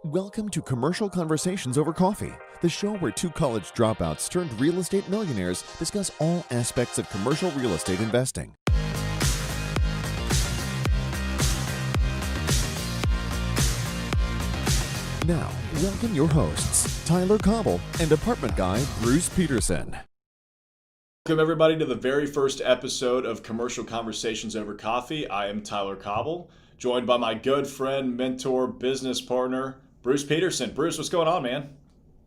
Welcome to Commercial Conversations Over Coffee, the show where two college dropouts turned real estate millionaires discuss all aspects of commercial real estate investing. Now, welcome your hosts, Tyler Cauble and apartment guy Bruce Petersen. Welcome everybody to the very first episode of Commercial Conversations Over Coffee. I am Tyler Cauble, joined by my good friend, mentor, business partner, Bruce Petersen. Bruce, what's going on, man?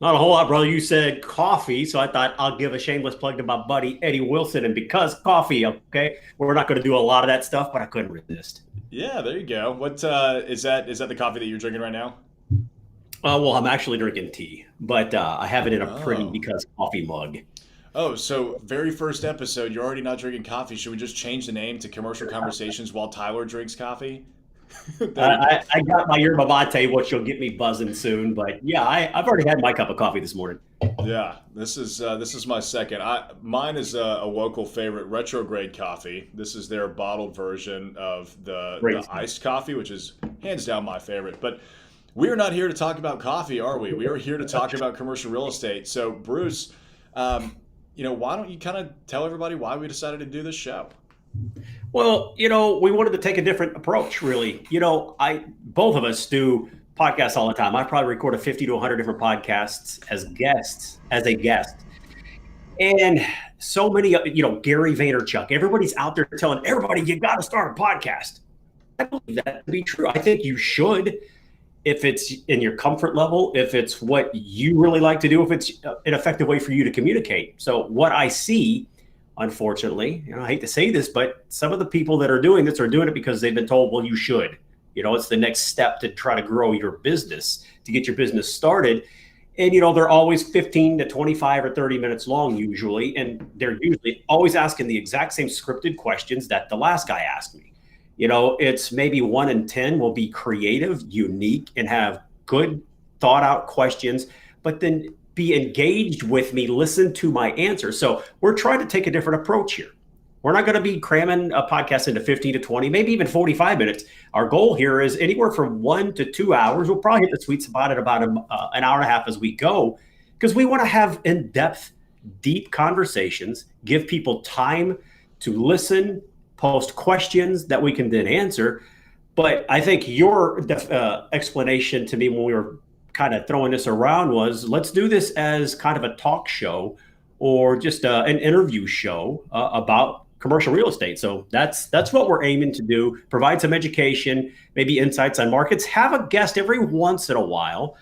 Not a whole lot, brother. You said coffee, so I thought I'll give a shameless plug to my buddy Eddie Wilson. And because coffee, okay, we're not going to do a lot of that stuff, but I couldn't resist. Yeah, there you go. What is that? Is that the coffee that you're drinking right now? Well, I'm actually drinking tea, but I have it in a pretty because coffee mug. Oh, so very first episode, you're already not drinking coffee. Should we just change the name to Commercial Conversations while Tyler drinks coffee? I got my yerba mate, which will get me buzzing soon. But yeah, I've already had my cup of coffee this morning. Yeah, this is my second. Mine is a local favorite, Retrograde Coffee. This is their bottled version of the iced coffee, which is hands down my favorite. But we are not here to talk about coffee, are we? We are here to talk about commercial real estate. So, Bruce, why don't you kind of tell everybody why we decided to do this show? Well, we wanted to take a different approach, really. Both of us do podcasts all the time. I probably recorded 50 to 100 different podcasts as a guest. And so many, Gary Vaynerchuk, everybody's out there telling everybody, you got to start a podcast. I believe that to be true. I think you should, if it's in your comfort level, if it's what you really like to do, if it's an effective way for you to communicate. So what I see, unfortunately, I hate to say this, but some of the people that are doing this are doing it because they've been told, well, you should. It's the next step to try to grow your business, to get your business started. And, they're always 15 to 25 or 30 minutes long usually. And they're usually always asking the exact same scripted questions that the last guy asked me. It's maybe 1 in 10 will be creative, unique, and have good thought out questions, but then be engaged with me, listen to my answer. So we're trying to take a different approach here. We're not going to be cramming a podcast into 15 to 20, maybe even 45 minutes. Our goal here is anywhere from 1 to 2 hours. We'll probably hit the sweet spot at about an hour and a half as we go, because we want to have in-depth, deep conversations, give people time to listen, post questions that we can then answer. But I think your explanation to me when we were kind of throwing this around was, let's do this as kind of a talk show or just an interview show about commercial real estate. So that's what we're aiming to do. Provide some education, maybe insights on markets, have a guest every once in a while.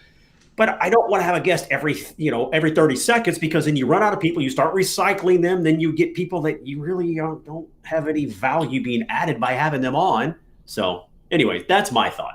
But I don't want to have a guest every 30 seconds, because then you run out of people, you start recycling them, then you get people that you really don't have any value being added by having them on. So anyway, that's my thought.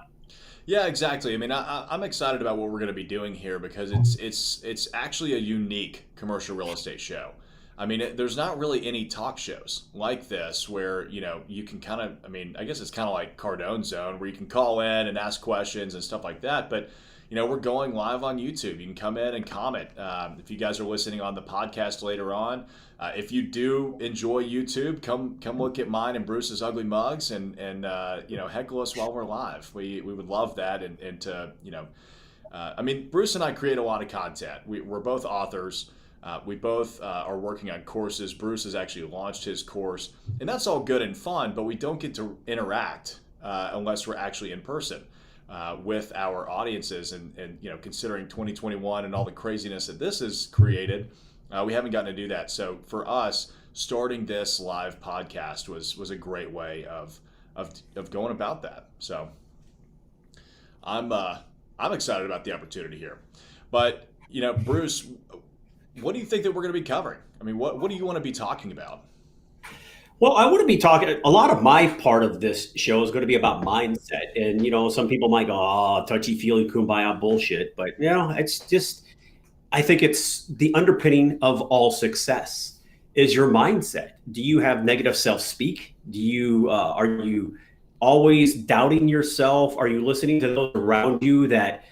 Yeah, exactly. I mean, I'm excited about what we're going to be doing here because it's actually a unique commercial real estate show. I mean, there's not really any talk shows like this where, you can kind of, I guess it's kind of like Cardone Zone where you can call in and ask questions and stuff like that. But, we're going live on YouTube. You can come in and comment. If you guys are listening on the podcast later on, if you do enjoy YouTube, come look at mine and Bruce's ugly mugs and heckle us while we're live. We would love that. And to, Bruce and I create a lot of content. We're both authors. We both are working on courses. Bruce has actually launched his course, and that's all good and fun, but we don't get to interact unless we're actually in person with our audiences. And considering 2021 and all the craziness that this has created, we haven't gotten to do that. So for us, starting this live podcast was a great way of going about that. So I'm excited about the opportunity here. But Bruce, what do you think that we're going to be covering? What do you want to be talking about? Well, I want to be talking, a lot of my part of this show is going to be about mindset. And, some people might go, oh, touchy-feely kumbaya bullshit. But, it's just, I think it's the underpinning of all success is your mindset. Do you have negative self-speak? Are you always doubting yourself? Are you listening to those around you that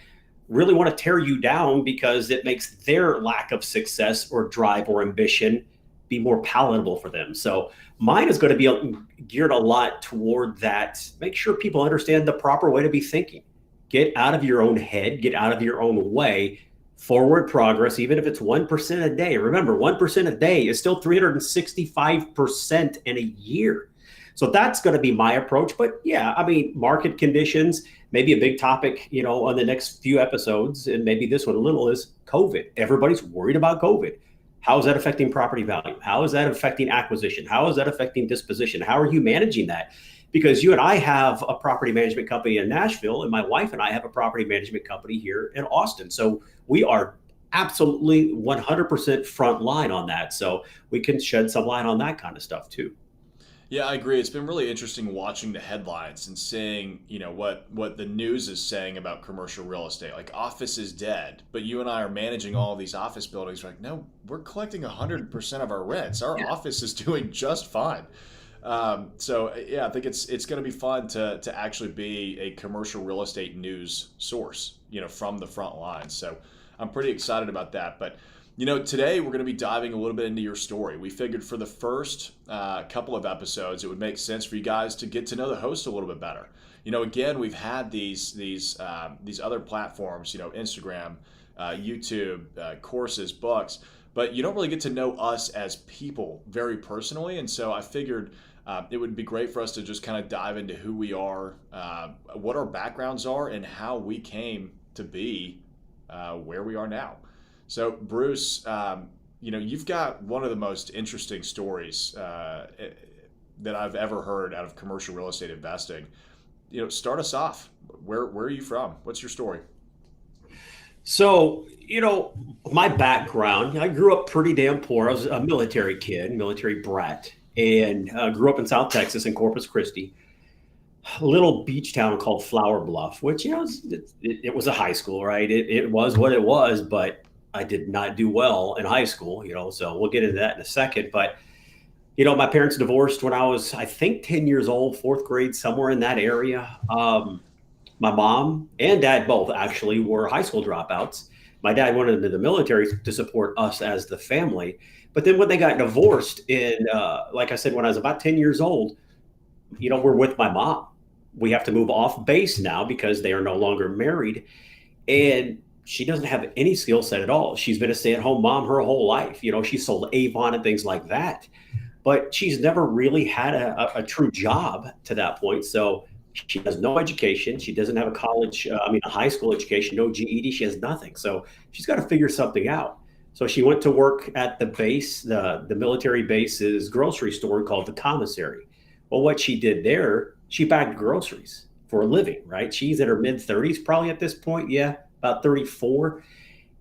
really want to tear you down because it makes their lack of success or drive or ambition be more palatable for them? So mine is going to be geared a lot toward that. Make sure people understand the proper way to be thinking. Get out of your own head, get out of your own way. Forward progress, even if it's 1% a day. Remember, 1% a day is still 365% in a year. So that's going to be my approach. But yeah, I mean, market conditions, maybe a big topic, on the next few episodes, and maybe this one a little, is COVID. Everybody's worried about COVID. How is that affecting property value? How is that affecting acquisition? How is that affecting disposition? How are you managing that? Because you and I have a property management company in Nashville, and my wife and I have a property management company here in Austin. So we are absolutely 100% front line on that. So we can shed some light on that kind of stuff too. Yeah, I agree. It's been really interesting watching the headlines and seeing, what the news is saying about commercial real estate. Like, office is dead, but you and I are managing all these office buildings. We're like, no, we're collecting 100% of our rents. Our office is doing just fine. So yeah, I think it's going to be fun to actually be a commercial real estate news source, from the front lines. So I'm pretty excited about that. But today we're going to be diving a little bit into your story. We figured for the first couple of episodes, it would make sense for you guys to get to know the host a little bit better. Again, we've had these other platforms, Instagram, YouTube, courses, books, but you don't really get to know us as people very personally. And so I figured it would be great for us to just kind of dive into who we are, what our backgrounds are, and how we came to be where we are now. So Bruce, you've got one of the most interesting stories that I've ever heard out of commercial real estate investing. Start us off. Where are you from? What's your story? So, my background, I grew up pretty damn poor. I was a military kid, military brat, and grew up in South Texas in Corpus Christi, a little beach town called Flower Bluff, which, it was a high school, right? It was what it was, but I did not do well in high school, so we'll get into that in a second. But, my parents divorced when I was, I think, 10 years old, fourth grade, somewhere in that area. My mom and dad both actually were high school dropouts. My dad went into the military to support us as the family. But then when they got divorced, and like I said, when I was about 10 years old, we're with my mom. We have to move off base now because they are no longer married. And she doesn't have any skill set at all. She's been a stay-at-home mom her whole life. She sold Avon and things like that. But she's never really had a true job to that point. So she has no education. She doesn't have a high school education, no GED. She has nothing. So she's got to figure something out. So she went to work at the base, the military base's grocery store called the Commissary. Well, what she did there, she bagged groceries for a living, right? She's in her mid-30s probably at this point. Yeah, about 34.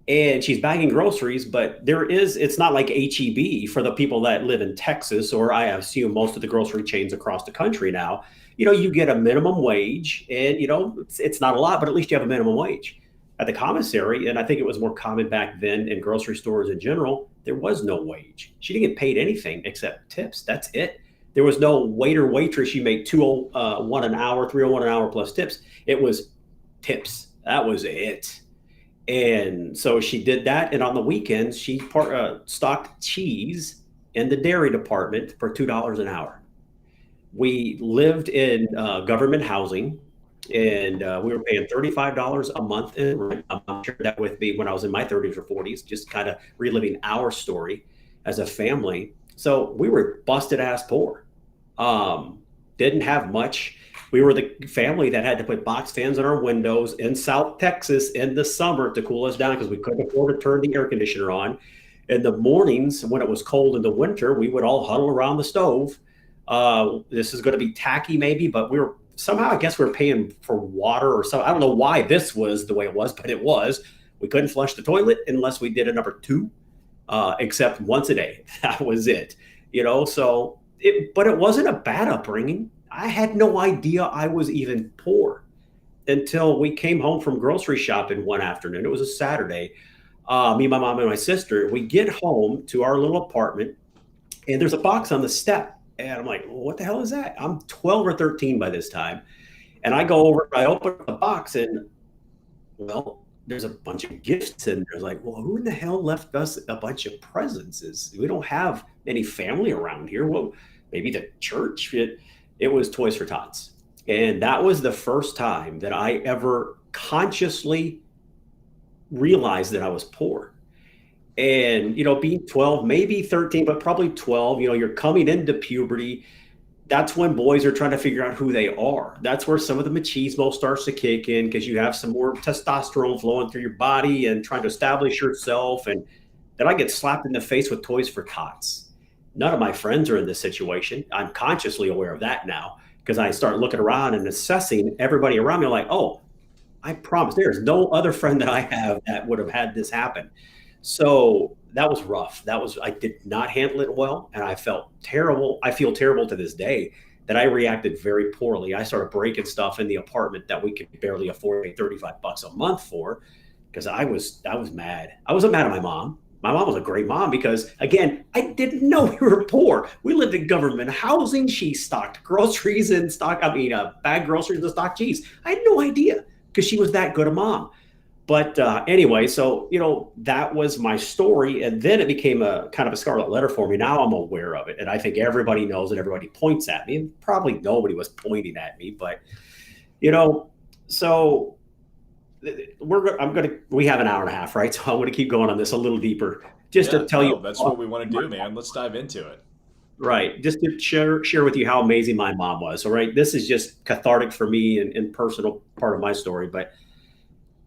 And she's bagging groceries, but it's not like HEB for the people that live in Texas, or I assume most of the grocery chains across the country now. You get a minimum wage, and, it's not a lot, but at least you have a minimum wage. At the Commissary, and I think it was more common back then in grocery stores in general, there was no wage. She didn't get paid anything except tips. That's it. There was no waiter, waitress. You make $201 an hour, $301 an hour plus tips. It was tips. That was it. And so she did that. And on the weekends, she stocked cheese in the dairy department for $2 an hour. We lived in government housing, and we were paying $35 a month in rent. I'm sure that with me when I was in my 30s or 40s, just kind of reliving our story as a family. So we were busted ass poor. Didn't have much. We were the family that had to put box fans in our windows in South Texas in the summer to cool us down because we couldn't afford to turn the air conditioner on. In the mornings, when it was cold in the winter, we would all huddle around the stove. This is going to be tacky maybe, but we were somehow, I guess we were paying for water or something. I don't know why this was the way it was, but it was. We couldn't flush the toilet unless we did a number 2, except once a day. That was it. But it wasn't a bad upbringing. I had no idea I was even poor until we came home from grocery shopping one afternoon. It was a Saturday. Me, my mom, and my sister, we get home to our little apartment, and there's a box on the step. And I'm like, well, what the hell is that? I'm 12 or 13 by this time. And I go over, I open the box, and, well, there's a bunch of gifts in there. Like, well, who in the hell left us a bunch of presents? We don't have any family around here. Well, maybe the church. It was Toys for Tots. And that was the first time that I ever consciously realized that I was poor. And, being 12, maybe 13, but probably 12, you're coming into puberty. That's when boys are trying to figure out who they are. That's where some of the machismo starts to kick in because you have some more testosterone flowing through your body and trying to establish yourself. And then I get slapped in the face with toys for tots. None of my friends are in this situation. I'm consciously aware of that now because I start looking around and assessing everybody around me. I'm like, oh, I promise there's no other friend that I have that would have had this happen. So that was rough. I did not handle it well. And I felt terrible. I feel terrible to this day that I reacted very poorly. I started breaking stuff in the apartment that we could barely afford pay $35 a month for because I was mad. I wasn't mad at my mom. My mom was a great mom because, again, I didn't know we were poor. We lived in government housing. She stocked groceries and bagged groceries and stocked cheese. I had no idea because she was that good a mom. But anyway, so, that was my story. And then it became a kind of a scarlet letter for me. Now I'm aware of it. And I think everybody knows and everybody points at me. And probably nobody was pointing at me. But, so we have an hour and a half, right? So I'm going to keep going on this a little deeper just to tell you. That's what we want to do, man. Let's dive into it. Right. Just to share with you how amazing my mom was. All right. This is just cathartic for me and personal part of my story. But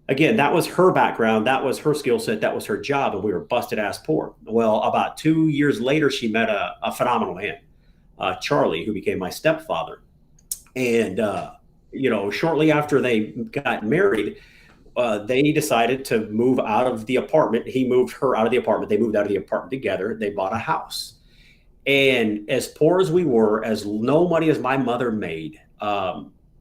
again, that was her background. That was her skill set. That was her job. And we were busted ass poor. Well, about 2 years later, she met a phenomenal man, Charlie, who became my stepfather. And, shortly after they got married, they decided to move out of the apartment. He moved her out of the apartment. They moved out of the apartment together. They bought a house. And as poor as we were, as no money as my mother made,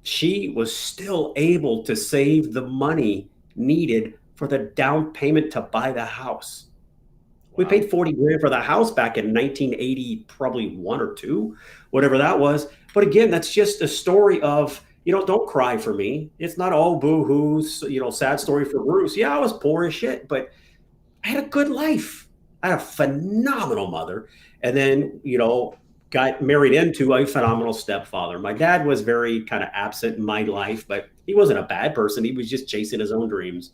she was still able to save the money needed for the down payment to buy the house. Wow. We paid 40 grand for the house back in 1980, probably 1 or 2, whatever that was. But again, that's just a story of, don't cry for me. It's not, oh, boo-hoo, sad story for Bruce. Yeah, I was poor as shit, but I had a good life. I had a phenomenal mother. And then, got married into a phenomenal stepfather. My dad was very kind of absent in my life, but he wasn't a bad person. He was just chasing his own dreams.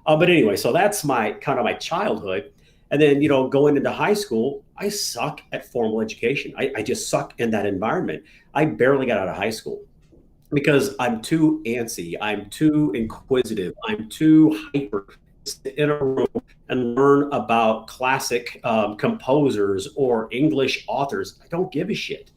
But anyway, so that's my childhood. And then, going into high school, I suck at formal education. I just suck in that environment. I barely got out of high school because I'm too antsy. I'm too inquisitive. I'm too hyper. Sit in a room and learn about classic composers or English authors. I don't give a shit.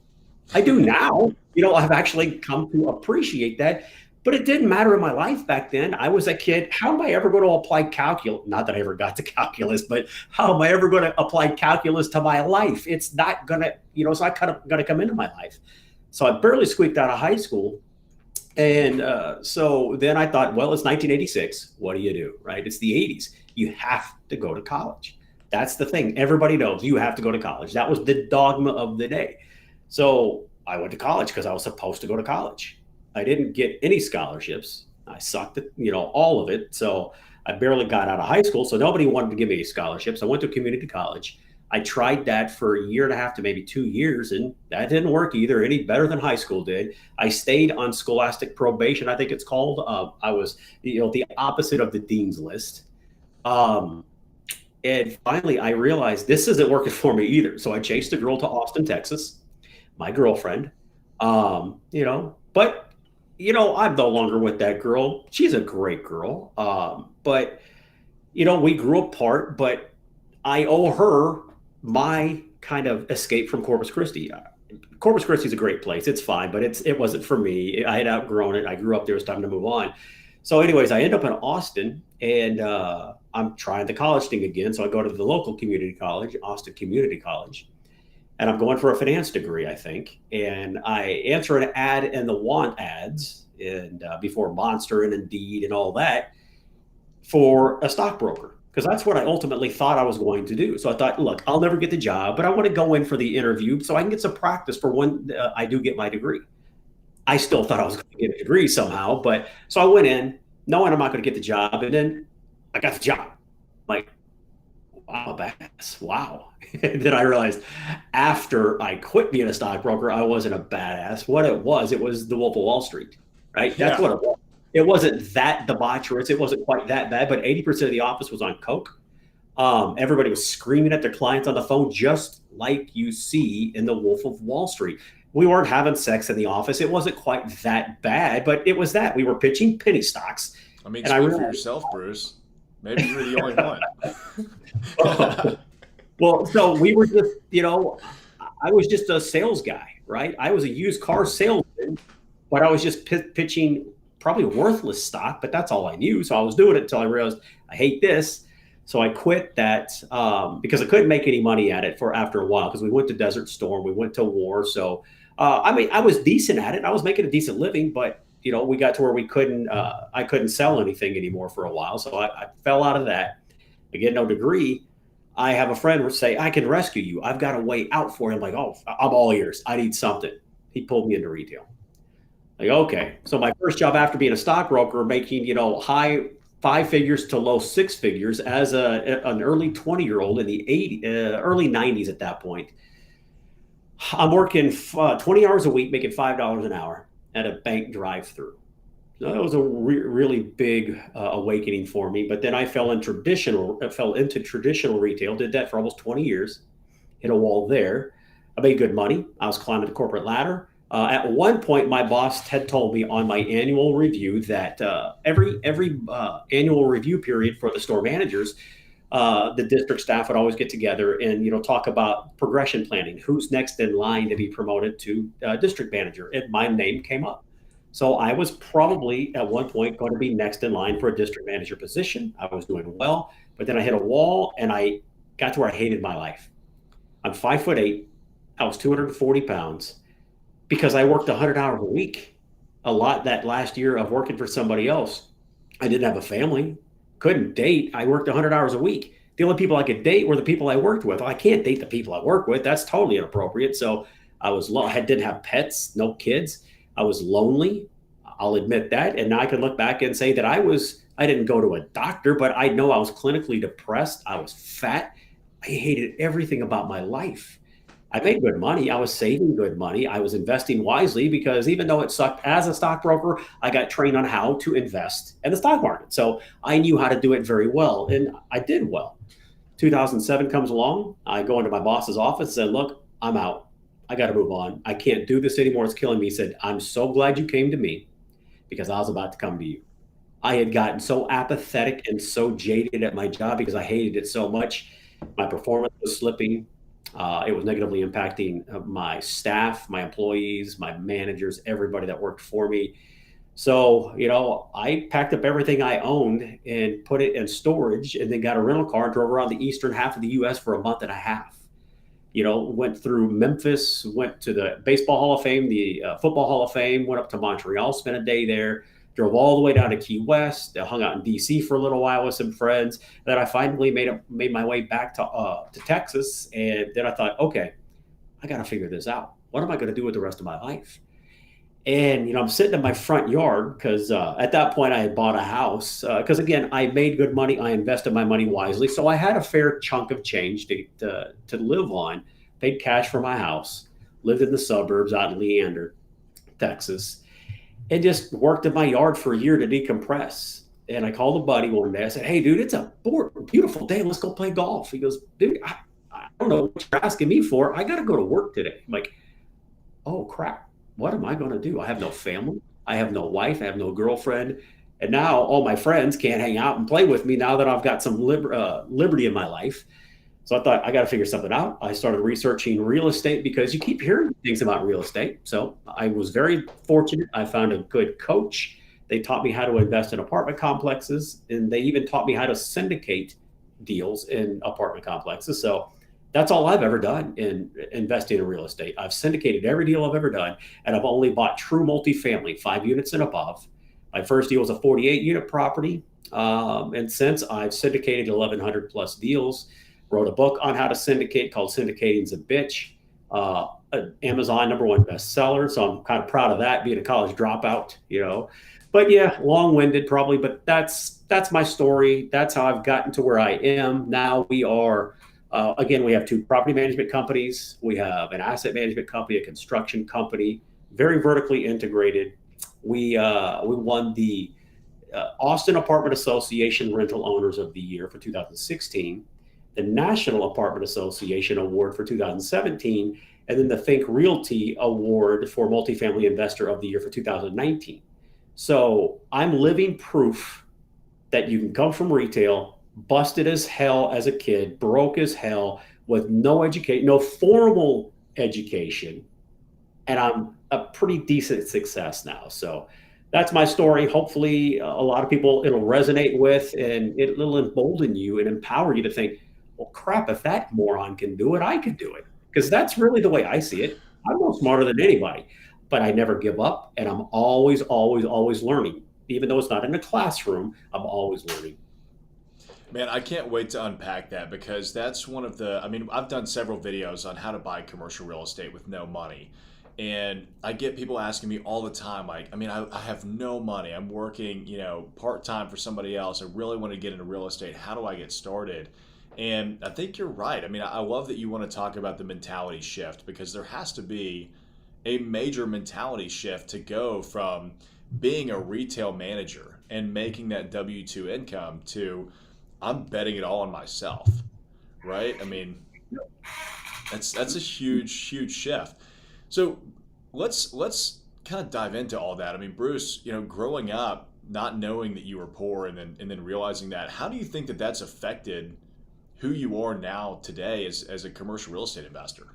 I do now. I've actually come to appreciate that, but it didn't matter in my life back then. I was a kid. How am I ever going to apply calculus? Not that I ever got to calculus, but how am I ever going to apply calculus to my life? It's not going to, it's not kind of going to come into my life. So I barely squeaked out of high school. And so then I thought, well, it's 1986. What do you do, right? It's the 80s. You have to go to college. That's the thing. Everybody knows you have to go to college. That was the dogma of the day. So I went to college because I was supposed to go to college. I didn't get any scholarships. I sucked at, all of it. So I barely got out of high school. So nobody wanted to give me any scholarships. I went to community college. I tried that for 1.5 years to maybe 2 years, and that didn't work either any better than high school did. I stayed on scholastic probation, I think it's called. I was, the opposite of the dean's list. And finally, I realized this isn't working for me either. So I chased a girl to Austin, Texas, my girlfriend. But I'm no longer with that girl. She's a great girl. But we grew apart, but I owe her my kind of escape from Corpus Christi. Corpus Christi is a great place. It's fine, but it wasn't for me. I had outgrown it. I grew up there. It was time to move on. So anyways, I end up in Austin, and I'm trying the college thing again. So I go to the local community college, Austin Community College, and I'm going for a finance degree, I think. And I answer an ad in the want ads, and before Monster and Indeed and all that, for a stockbroker, because that's what I ultimately thought I was going to do. So I thought, look, I'll never get the job, but I want to go in for the interview so I can get some practice for when I do get my degree. I still thought I was going to get a degree somehow, but so I went in knowing I'm not going to get the job, and then I got the job. Like, I'm a badass. Wow. And then I realized after I quit being a stockbroker, I wasn't a badass. What it was the Wolf of Wall Street, right? That's Yeah. what it was. It wasn't that debaucherous. It wasn't quite that bad, but 80% of the office was on coke. Everybody was screaming at their clients on the phone, just like you see in the Wolf of Wall Street. We weren't having sex in the office. It wasn't quite that bad, but it was that. We were pitching penny stocks. I mean, And I speak for realized, yourself, Bruce. Maybe you're the only one. well, so we were just, I was just a sales guy, right? I was a used car salesman, but I was just pitching probably worthless stock, but that's all I knew. So I was doing it until I realized I hate this. So I quit that because I couldn't make any money at it after a while, because we went to Desert Storm, we went to war. So I mean, I was decent at it. I was making a decent living, but we got to where I couldn't sell anything anymore for a while. So I fell out of that. I get no degree. I have a friend say, I can rescue you. I've got a way out for him. Like, oh, I'm all ears. I need something. He pulled me into retail. Like, okay. So my first job after being a stockbroker, making, high 5 figures to low 6 figures as an early 20-year-old in the early 90s at that point. I'm working 20 hours a week, making $5 an hour at a bank drive-through. So that was a really big awakening for me. But then I fell into traditional retail, did that for almost 20 years, hit a wall there. I made good money. I was climbing the corporate ladder. At one point, my boss had told me on my annual review that every annual review period for the store managers, the district staff would always get together and talk about progression planning. Who's next in line to be promoted to district manager? And my name came up. So I was probably at one point going to be next in line for a district manager position. I was doing well, but then I hit a wall and I got to where I hated my life. I'm 5'8". I was 240 pounds because I worked 100 hours a week. A lot that last year of working for somebody else. I didn't have a family, couldn't date. I worked 100 hours a week. The only people I could date were the people I worked with. I can't date the people I work with. That's totally inappropriate. So I didn't have pets, no kids. I was lonely. I'll admit that. And now I can look back and say that I didn't go to a doctor, but I know I was clinically depressed. I was fat. I hated everything about my life. I made good money. I was saving good money. I was investing wisely because even though it sucked as a stockbroker, I got trained on how to invest in the stock market. So I knew how to do it very well. And I did well. 2007 comes along. I go into my boss's office and said, look, I'm out. I got to move on. I can't do this anymore. It's killing me. He said, I'm so glad you came to me because I was about to come to you. I had gotten so apathetic and so jaded at my job because I hated it so much. My performance was slipping. It was negatively impacting my staff, my employees, my managers, everybody that worked for me. So, I packed up everything I owned and put it in storage and then got a rental car and drove around the eastern half of the U.S. for a month and a half. Went through Memphis, went to the Baseball Hall of Fame, the Football Hall of Fame, went up to Montreal, spent a day there, drove all the way down to Key West, hung out in D.C. for a little while with some friends. Then I finally made my way back to Texas. And then I thought, okay, I got to figure this out. What am I going to do with the rest of my life? And, I'm sitting in my front yard because at that point I had bought a house because, again, I made good money. I invested my money wisely. So I had a fair chunk of change to live on, paid cash for my house, lived in the suburbs out in Leander, Texas, and just worked in my yard for a year to decompress. And I called a buddy one day. I said, hey, dude, it's a beautiful day. Let's go play golf. He goes, dude, I don't know what you're asking me for. I got to go to work today. I'm like, oh, crap. What am I going to do? I have no family. I have no wife. I have no girlfriend. And now all my friends can't hang out and play with me now that I've got some liberty in my life. So I thought I got to figure something out. I started researching real estate because you keep hearing things about real estate. So I was very fortunate. I found a good coach. They taught me how to invest in apartment complexes, and they even taught me how to syndicate deals in apartment complexes. So that's all I've ever done in investing in real estate. I've syndicated every deal I've ever done, and I've only bought true multifamily, 5 units and above. My first deal was a 48-unit property, and since I've syndicated 1,100 plus deals, wrote a book on how to syndicate called Syndicating's a Bitch, an Amazon #1 bestseller. So I'm kind of proud of that, being a college dropout, But yeah, long-winded probably, but that's my story. That's how I've gotten to where I am. Now we are, again, we have two property management companies. We have an asset management company, a construction company, very vertically integrated. We won the Austin Apartment Association Rental Owners of the Year for 2016, the National Apartment Association Award for 2017, and then the Think Realty Award for Multifamily Investor of the Year for 2019. So I'm living proof that you can come from retail, busted as hell as a kid, broke as hell, with no education, no formal education, and I'm a pretty decent success now. So that's my story. Hopefully, a lot of people it'll resonate with, and it'll embolden you and empower you to think, well, crap, if that moron can do it, I can do it. Because that's really the way I see it. I'm no smarter than anybody, but I never give up, and I'm always, always, always learning. Even though it's not in a classroom, I'm always learning. Man, I can't wait to unpack that because that's one of the, I mean, I've done several videos on how to buy commercial real estate with no money. And I get people asking me all the time, like, I mean, I have no money. I'm working, part-time for somebody else. I really want to get into real estate. How do I get started? And I think you're right. I mean, I love that you want to talk about the mentality shift because there has to be a major mentality shift to go from being a retail manager and making that W-2 income to I'm betting it all on myself, right? I mean, that's a huge shift. So let's kind of dive into all that. I mean, Bruce, growing up, not knowing that you were poor and then realizing that, how do you think that that's affected who you are now today as a commercial real estate investor?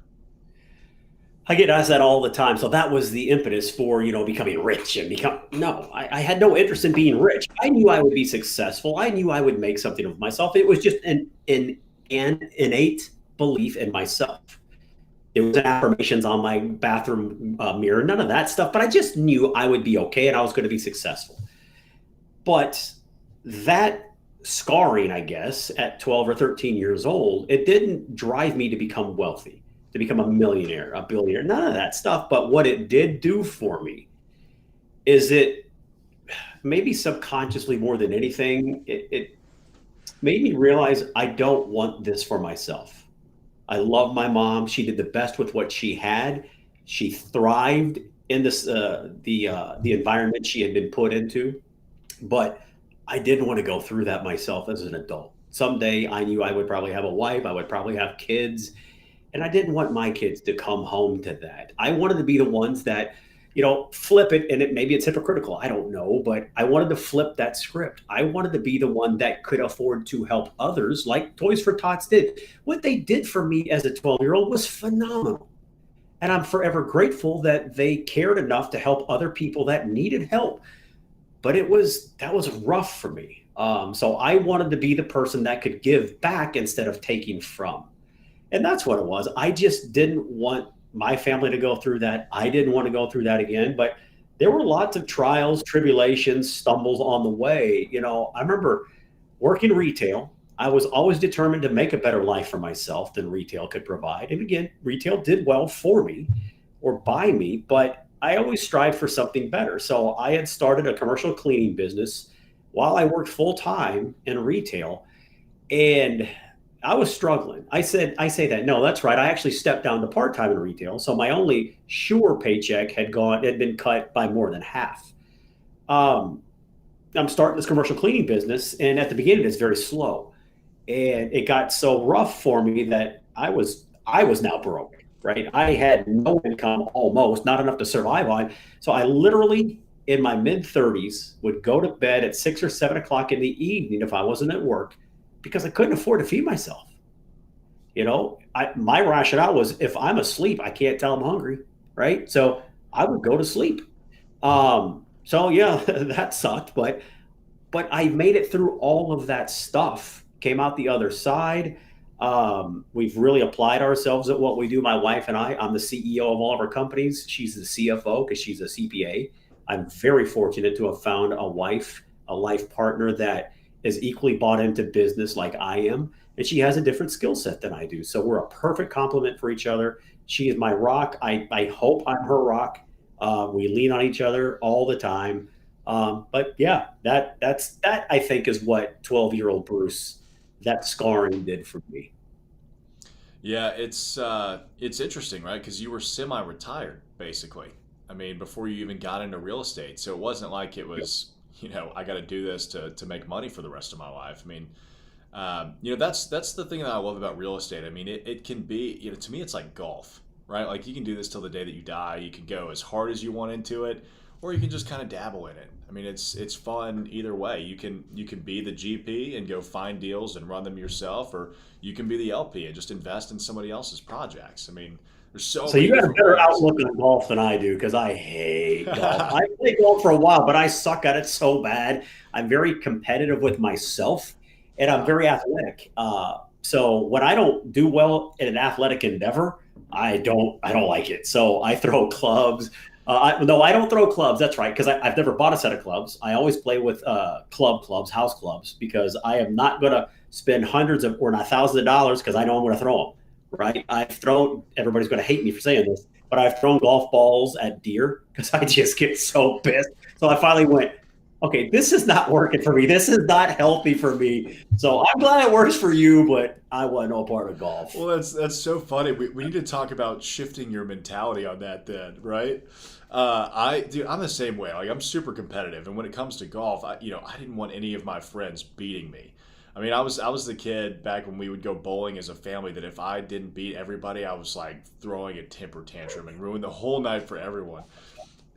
I get asked that all the time. So that was the impetus for, becoming rich and no, I had no interest in being rich. I knew I would be successful. I knew I would make something of myself. It was just an innate belief in myself. There was affirmations on my bathroom mirror, none of that stuff, but I just knew I would be okay and I was going to be successful. But that scarring, I guess, at 12 or 13 years old, it didn't drive me to become wealthy, to become a millionaire, a billionaire, none of that stuff. But what it did do for me is it maybe subconsciously more than anything, it made me realize I don't want this for myself. I love my mom. She did the best with what she had. She thrived in this the environment she had been put into, but I didn't want to go through that myself as an adult. Someday I knew I would probably have a wife. I would probably have kids. And I didn't want my kids to come home to that. I wanted to be the ones that, flip it. And maybe it's hypocritical. I don't know, but I wanted to flip that script. I wanted to be the one that could afford to help others like Toys for Tots did. What they did for me as a 12-year-old was phenomenal. And I'm forever grateful that they cared enough to help other people that needed help. But that was rough for me. So I wanted to be the person that could give back instead of taking from. And that's what it was. I just didn't want my family to go through that. I didn't want to go through that again. But there were lots of trials, tribulations, stumbles on the way. I remember working retail. I was always determined to make a better life for myself than retail could provide. And again, retail did well for me or by me, but I always strived for something better. So I had started a commercial cleaning business while I worked full time in retail. And I was struggling. I say that, no, that's right. I actually stepped down to part-time in retail. So my only sure paycheck had been cut by more than half. I'm starting this commercial cleaning business. And at the beginning, it's very slow. And it got so rough for me that I was now broke, right? I had no income, almost, not enough to survive on. So I literally, in my mid-30s, would go to bed at 6 or 7 o'clock in the evening if I wasn't at work, because I couldn't afford to feed myself. My rationale was if I'm asleep, I can't tell I'm hungry, right? So I would go to sleep. So yeah, that sucked, but I made it through all of that stuff, came out the other side. We've really applied ourselves at what we do, my wife and I. I'm the CEO of all of our companies. She's the CFO because she's a CPA. I'm very fortunate to have found a life partner that is equally bought into business like I am. And she has a different skill set than I do. So we're a perfect complement for each other. She is my rock. I hope I'm her rock. We lean on each other all the time. But yeah, that I think is what 12-year-old Bruce, that scarring did for me. Yeah, it's interesting, right? Because you were semi-retired basically. I mean, before you even got into real estate, so it wasn't like it was, I got to do this to make money for the rest of my life. I mean, that's the thing that I love about real estate. I mean, it can be, to me, it's like golf, right? Like you can do this till the day that you die. You can go as hard as you want into it, or you can just kind of dabble in it. I mean, it's fun either way. You can be the GP and go find deals and run them yourself, or you can be the LP and just invest in somebody else's projects. I mean, there's so So many you got a different better ways. outlook on golf than I do because I hate golf. I played golf for a while, but I suck at it so bad. I'm very competitive with myself, and I'm Wow. very athletic. So when I don't do well in an athletic endeavor, I don't like it. So I throw clubs. No, I don't throw clubs. That's right, because I've never bought a set of clubs. I always play with clubs, house clubs, because I am not going to spend hundreds of or not thousands of dollars because I know I'm going to throw them. Right? I've thrown. Everybody's going to hate me for saying this, but I've thrown golf balls at deer because I just get so pissed. So I finally went, okay, this is not working for me. This is not healthy for me. So I'm glad it works for you, but I want no part of golf. Well, that's so funny. We need to talk about shifting your mentality on that then, right? I'm the same way. Like I'm super competitive, and when it comes to golf, I didn't want any of my friends beating me. I mean, I was the kid back when we would go bowling as a family that if I didn't beat everybody, I was like throwing a temper tantrum and ruined the whole night for everyone.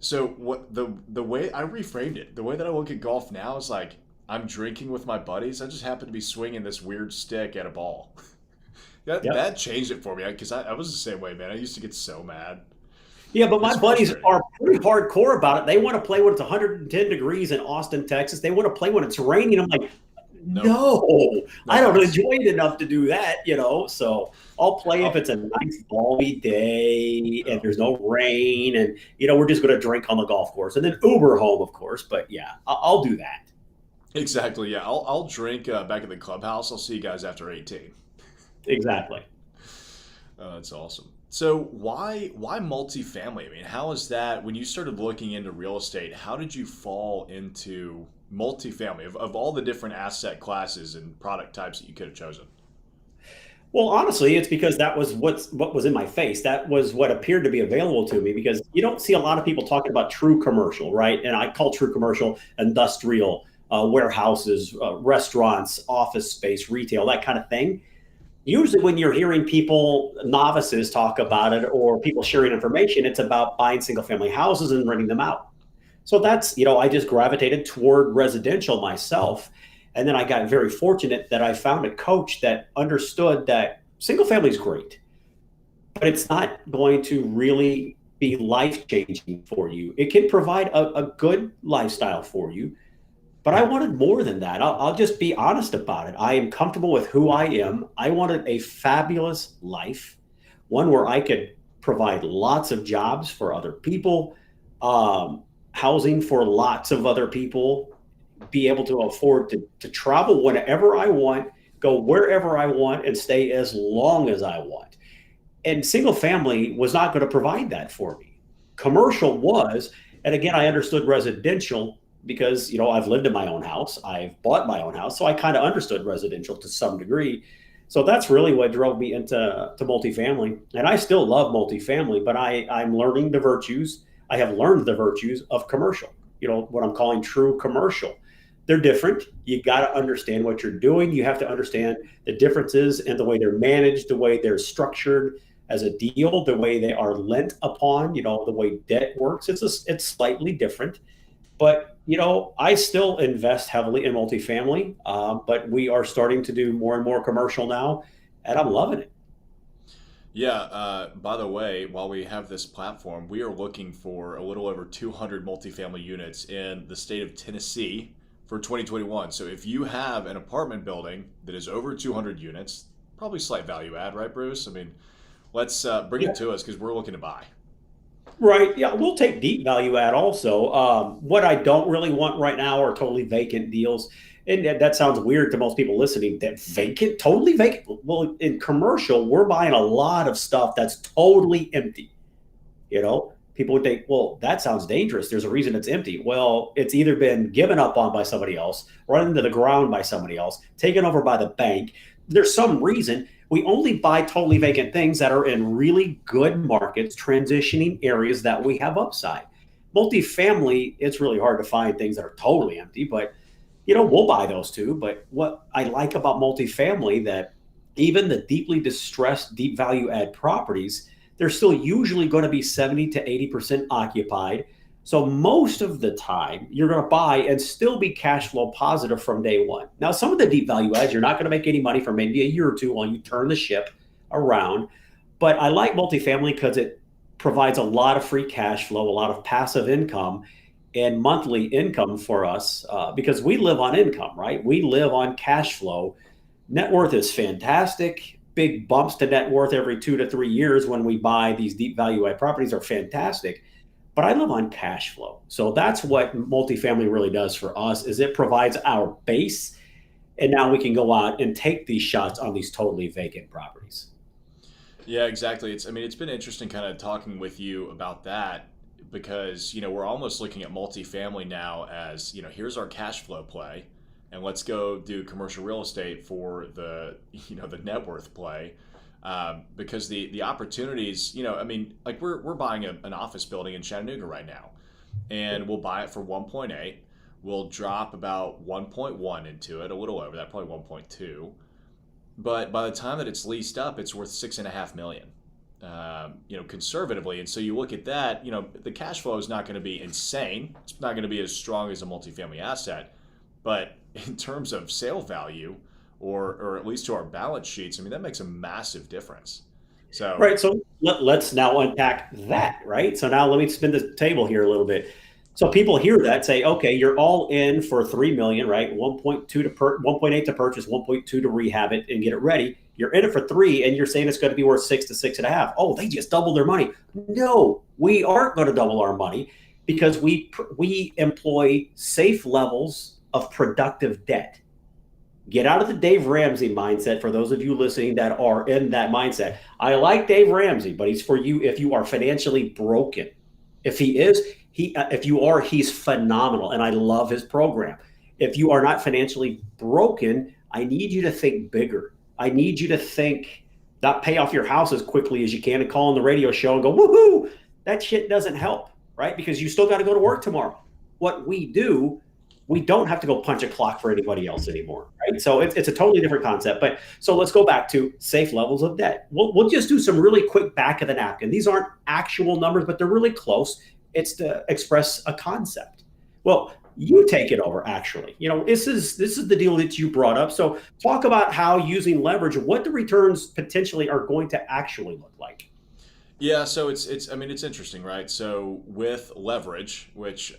So what the way I reframed it, the way that I look at golf now is like I'm drinking with my buddies. I just happen to be swinging this weird stick at a ball. Yep. That changed it for me because I was the same way, man. I used to get so mad. Yeah, but my It's buddies frustrating. are pretty hardcore about it. They want to play when it's 110 degrees in Austin, Texas. They want to play when it's raining. I'm like, Nope, no, no I don't thanks. enjoy it enough to do that. So I'll Yeah, play if it's a nice balmy day and oh, there's no rain, and we're just going to drink on the golf course and then Uber home, of course. But yeah, I'll do that. exactly. Yeah, I'll drink back at the clubhouse. I'll see you guys after 18. Exactly. That's awesome. So why multifamily? I mean, how is that when you started looking into real estate? How did you fall into multifamily of all the different asset classes and product types that you could have chosen? Well, honestly, it's because that was what was in my face. That was what appeared to be available to me because you don't see a lot of people talking about true commercial, right? And I call true commercial industrial, warehouses, restaurants, office space, retail, that kind of thing. Usually, when you're hearing people, novices talk about it or people sharing information, it's about buying single family houses and renting them out. So I just gravitated toward residential myself. And then I got very fortunate that I found a coach that understood that single family is great, but it's not going to really be life changing for you. It can provide a good lifestyle for you, but I wanted more than that. I'll just be honest about it. I am comfortable with who I am. I wanted a fabulous life, one where I could provide lots of jobs for other people, um, housing for lots of other people, be able to afford to travel whenever I want, go wherever I want, and stay as long as I want. And single family was not going to provide that for me. Commercial was, and again, I understood residential because I've lived in my own house, I've bought my own house, so I kind of understood residential to some degree. So that's really what drove me into multifamily, and I still love multifamily, but I'm learning the virtues. I have learned the virtues of commercial. What I'm calling true commercial. They're different. You got to understand what you're doing. You have to understand the differences in the way they're managed, the way they're structured as a deal, the way they are lent upon, the way debt works. It's slightly different, but I still invest heavily in multifamily. But we are starting to do more and more commercial now, and I'm loving it. Yeah, by the way, while we have this platform, we are looking for a little over 200 multifamily units in the state of Tennessee for 2021. So if you have an apartment building that is over 200 units, probably slight value add, right, Bruce? I mean, let's bring Yeah. it to us because we're looking to buy. Right. Yeah, we'll take deep value add also. What I don't really want right now are totally vacant deals. And that sounds weird to most people listening. That vacant, totally vacant. Well, in commercial, we're buying a lot of stuff that's totally empty. You know, people would think, well, that sounds dangerous. There's a reason it's empty. Well, it's either been given up on by somebody else, run into the ground by somebody else, taken over by the bank. There's some reason. We only buy totally vacant things that are in really good markets, transitioning areas that we have upside. Multifamily, it's really hard to find things that are totally empty, but we'll buy those too. But what I like about multifamily, that even the deeply distressed, deep value add properties, they're still usually going to be 70 to 80% occupied. So most of the time, you're going to buy and still be cash flow positive from day one. Now, some of the deep value adds, you're not going to make any money for maybe a year or two while you turn the ship around. But I like multifamily because it provides a lot of free cash flow, a lot of passive income and monthly income for us, because we live on income, right? We live on cash flow. Net worth is fantastic. Big bumps to net worth every 2 to 3 years when we buy these deep value add properties are fantastic. But I live on cash flow. So that's what multifamily really does for us, is it provides our base. And now we can go out and take these shots on these totally vacant properties. Yeah, exactly. It's been interesting kind of talking with you about that, because, we're almost looking at multifamily now as, here's our cash flow play, and let's go do commercial real estate for the, the net worth play. Because the opportunities, like we're buying an office building in Chattanooga right now, and we'll buy it for 1.8. We'll drop about 1.1 into it, a little over that, probably 1.2. But by the time that it's leased up, it's worth $6.5 million, conservatively. And so you look at that, the cash flow is not going to be insane. It's not going to be as strong as a multifamily asset, but in terms of sale value, or at least to our balance sheets, that makes a massive difference. So right. So let's now unpack that. Right. So now let me spin the table here a little bit. So people hear that, say, okay, you're all in for $3 million, right? 1.8 to purchase, 1.2 to rehab it and get it ready. You're in it for 3, and you're saying it's going to be worth 6 to 6.5. Oh, they just doubled their money. No, we aren't going to double our money, because we employ safe levels of productive debt. Get out of the Dave Ramsey mindset, for those of you listening that are in that mindset. I like Dave Ramsey, but he's for you if you are financially broken. If he is, if you are, he's phenomenal, and I love his program. If you are not financially broken, I need you to think bigger. I need you to think, not pay off your house as quickly as you can and call on the radio show and go, woohoo, that shit doesn't help, right? Because you still got to go to work tomorrow. What we do, we don't have to go punch a clock for anybody else anymore, right? So it's a totally different concept. But so let's go back to safe levels of debt. We'll just do some really quick back of the napkin. These aren't actual numbers, but they're really close. It's to express a concept. Well, you take it over, actually. This is the deal that you brought up. So talk about how using leverage, what the returns potentially are going to actually look like. Yeah, so it's interesting, right? So with leverage, which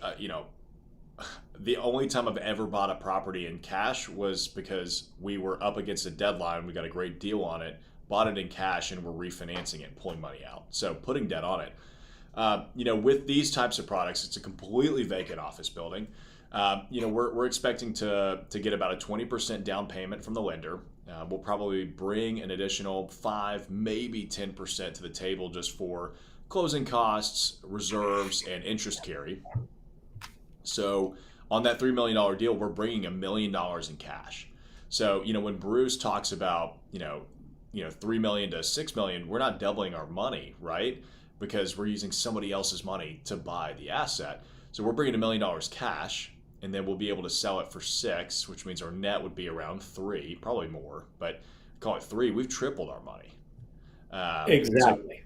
the only time I've ever bought a property in cash was because we were up against a deadline. We got a great deal on it, bought it in cash, and we're refinancing it, pulling money out. So putting debt on it. With these types of products, it's a completely vacant office building. We're expecting to get about a 20% down payment from the lender. We'll probably bring an additional 5, maybe 10% to the table just for closing costs, reserves, and interest carry. So on that $3 million deal, we're bringing $1 million in cash. So, when Bruce talks about, 3 million to 6 million, we're not doubling our money, right? Because we're using somebody else's money to buy the asset. So we're bringing $1 million cash, and then we'll be able to sell it for 6, which means our net would be around 3, probably more, but call it 3. We've tripled our money. Exactly.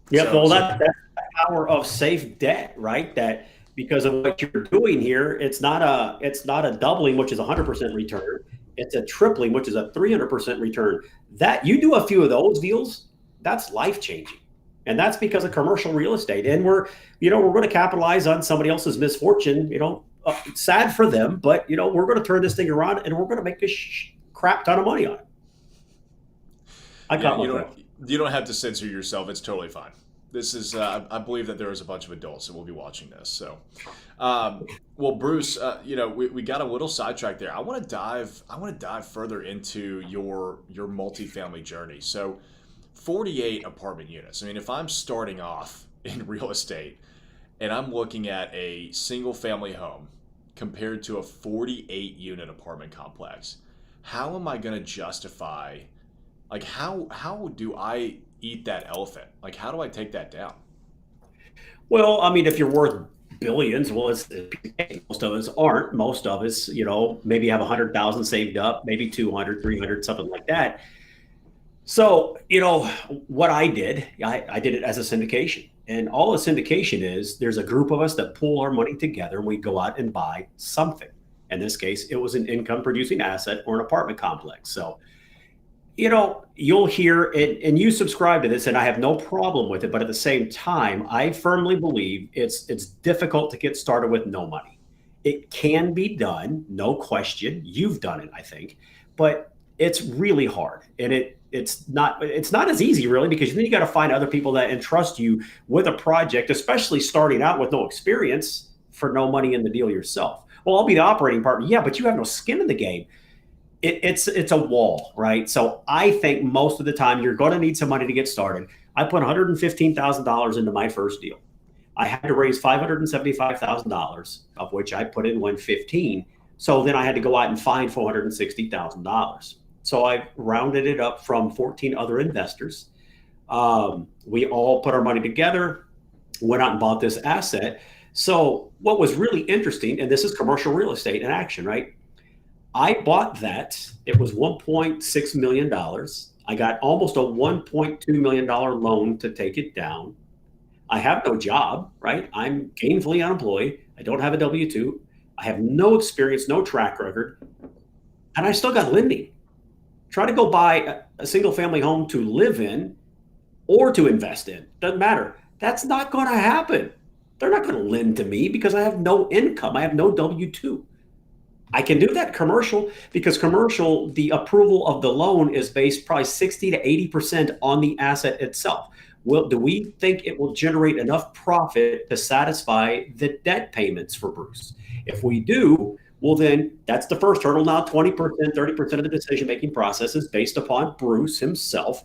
That's the power of safe debt, right? That because of what you're doing here, it's not a doubling, which is 100% return. It's a tripling, which is a 300% return. That you do a few of those deals, that's life changing. And that's because of commercial real estate. And we're going to capitalize on somebody else's misfortune, sad for them, but, we're going to turn this thing around and we're going to make a crap ton of money on it. You don't have to censor yourself. It's totally fine. This is, I believe that there is a bunch of adults that will be watching this. So, well, Bruce, we got a little sidetracked there. I want to dive further into your multifamily journey. So 48 apartment units. If I'm starting off in real estate, and I'm looking at a single family home compared to a 48 unit apartment complex. How am I going to justify, like, how do I eat that elephant? Like, how do I take that down? Well, I mean, if you're worth billions, well, most of us aren't. Most of us, maybe have 100,000 saved up, maybe 200, 300, something like that. So, what I did it as a syndication. And all a syndication is, there's a group of us that pool our money together and we go out and buy something. In this case, it was an income producing asset or an apartment complex. So, you'll hear it, and you subscribe to this, and I have no problem with it. But at the same time, I firmly believe it's difficult to get started with no money. It can be done, no question. You've done it, I think, but it's really hard, and it's not as easy, really, because then you got to find other people that entrust you with a project, especially starting out with no experience, for no money in the deal yourself. Well, I'll be the operating partner. Yeah, but you have no skin in the game. It's a wall, right? So I think most of the time you're going to need some money to get started. I put $115,000 into my first deal. I had to raise $575,000, of which I put in $115,000. So then I had to go out and find $460,000. So I rounded it up from 14 other investors. We all put our money together, went out and bought this asset. So what was really interesting, and this is commercial real estate in action, right? I bought that. It was $1.6 million. I got almost a $1.2 million loan to take it down. I have no job, right? I'm gainfully unemployed. I don't have a W-2. I have no experience, no track record, and I still got lending. Try to go buy a single family home to live in or to invest in. Doesn't matter. That's not going to happen. They're not going to lend to me because I have no income. I have no W-2. I can do that commercial, because commercial, the approval of the loan is based probably 60 to 80% on the asset itself. Well, do we think it will generate enough profit to satisfy the debt payments for Bruce? If we do, well, then that's the first hurdle. Now, 20%, 30% of the decision-making process is based upon Bruce himself.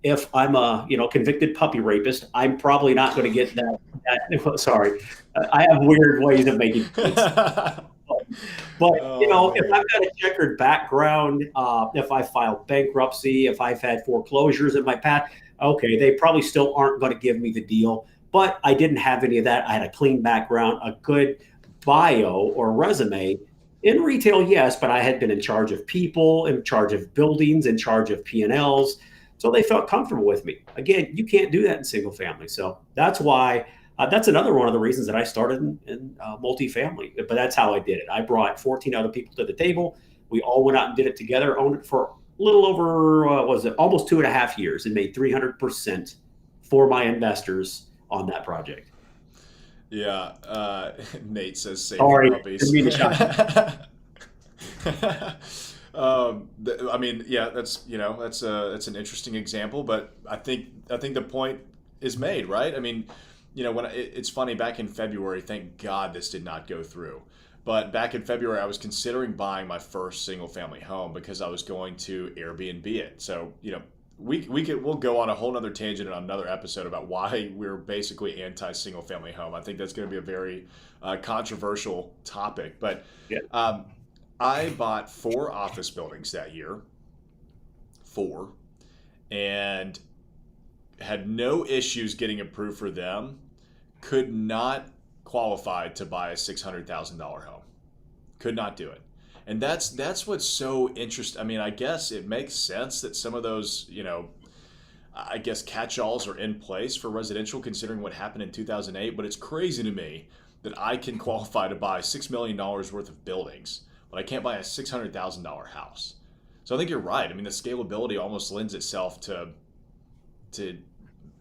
If I'm a convicted puppy rapist, I'm probably not going to get that. Sorry, I have weird ways of making things. But if I've got a checkered background, if I filed bankruptcy, if I've had foreclosures in my past, okay, they probably still aren't going to give me the deal. But I didn't have any of that. I had a clean background, a good bio or resume. In retail, yes, but I had been in charge of people, in charge of buildings, in charge of P&Ls. So they felt comfortable with me. Again, you can't do that in single family. So that's why. That's another one of the reasons that I started in multifamily, but that's how I did it. I brought 14 other people to the table. We all went out and did it together, owned it for a little over, almost 2.5 years, and made 300% for my investors on that project. Yeah. Nate says save Sorry, puppies. I mean, yeah, that's an interesting example, but I think the point is made, right? I mean, it's funny, back in February, thank God this did not go through. But back in February, I was considering buying my first single family home because I was going to Airbnb it. So, we'll go on a whole nother tangent on another episode about why we're basically anti single family home. I think that's going to be a very controversial topic. But yeah. I bought 4 office buildings that year, 4, and had no issues getting approved for them. Could not qualify to buy a $600,000 home. Could not do it. And that's what's so interesting. I mean, I guess it makes sense that some of those, I guess catch-alls are in place for residential, considering what happened in 2008. But it's crazy to me that I can qualify to buy $6 million worth of buildings, but I can't buy a $600,000 house. So I think you're right. I mean, the scalability almost lends itself to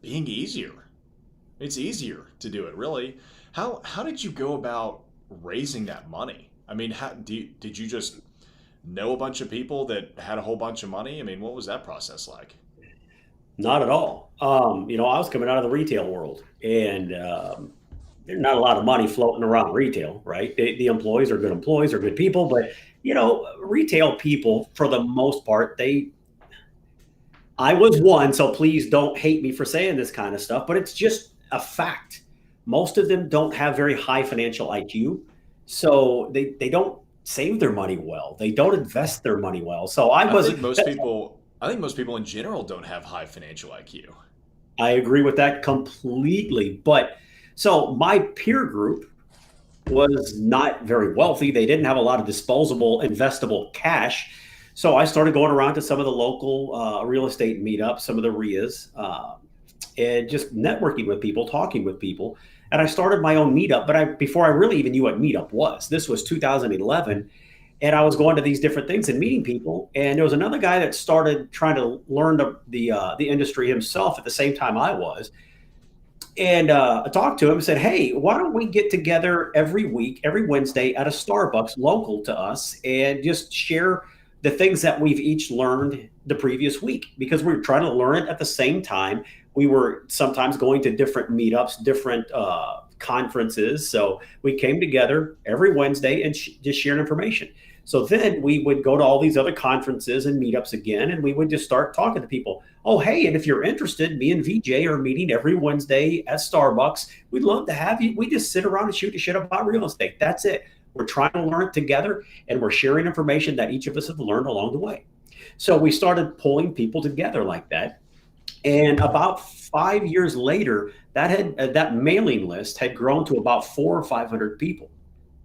being easier. It's easier to do it, really. How did you go about raising that money? I mean, did you just know a bunch of people that had a whole bunch of money? I mean, what was that process like? Not at all. I was coming out of the retail world, and there's not a lot of money floating around retail, right? The employees are good employees, are good people, but retail people, for the most part, I was one, so please don't hate me for saying this kind of stuff, but it's just a fact. Most of them don't have very high financial IQ. So they don't save their money well. They don't invest their money well. So I I think wasn't, most people, I think most people in general don't have high financial IQ. I agree with that completely. But so my peer group was not very wealthy. They didn't have a lot of disposable, investable cash. So I started going around to some of the local real estate meetups, some of the RIAs, and just networking with people, talking with people. And I started my own meetup. But before I really even knew what meetup was, this was 2011. And I was going to these different things and meeting people. And there was another guy that started trying to learn the industry himself at the same time I was. And I talked to him and said, hey, why don't we get together every week, every Wednesday at a Starbucks local to us and just share the things that we've each learned the previous week? Because we were trying to learn it at the same time. We were sometimes going to different meetups, different conferences. So we came together every Wednesday and just shared information. So then we would go to all these other conferences and meetups again, and we would just start talking to people. Oh, hey, and if you're interested, me and VJ are meeting every Wednesday at Starbucks. We'd love to have you. We just sit around and shoot the shit about real estate. That's it. We're trying to learn it together, and we're sharing information that each of us have learned along the way. So we started pulling people together like that. And about 5 years later, that mailing list had grown to about 400 or 500 people,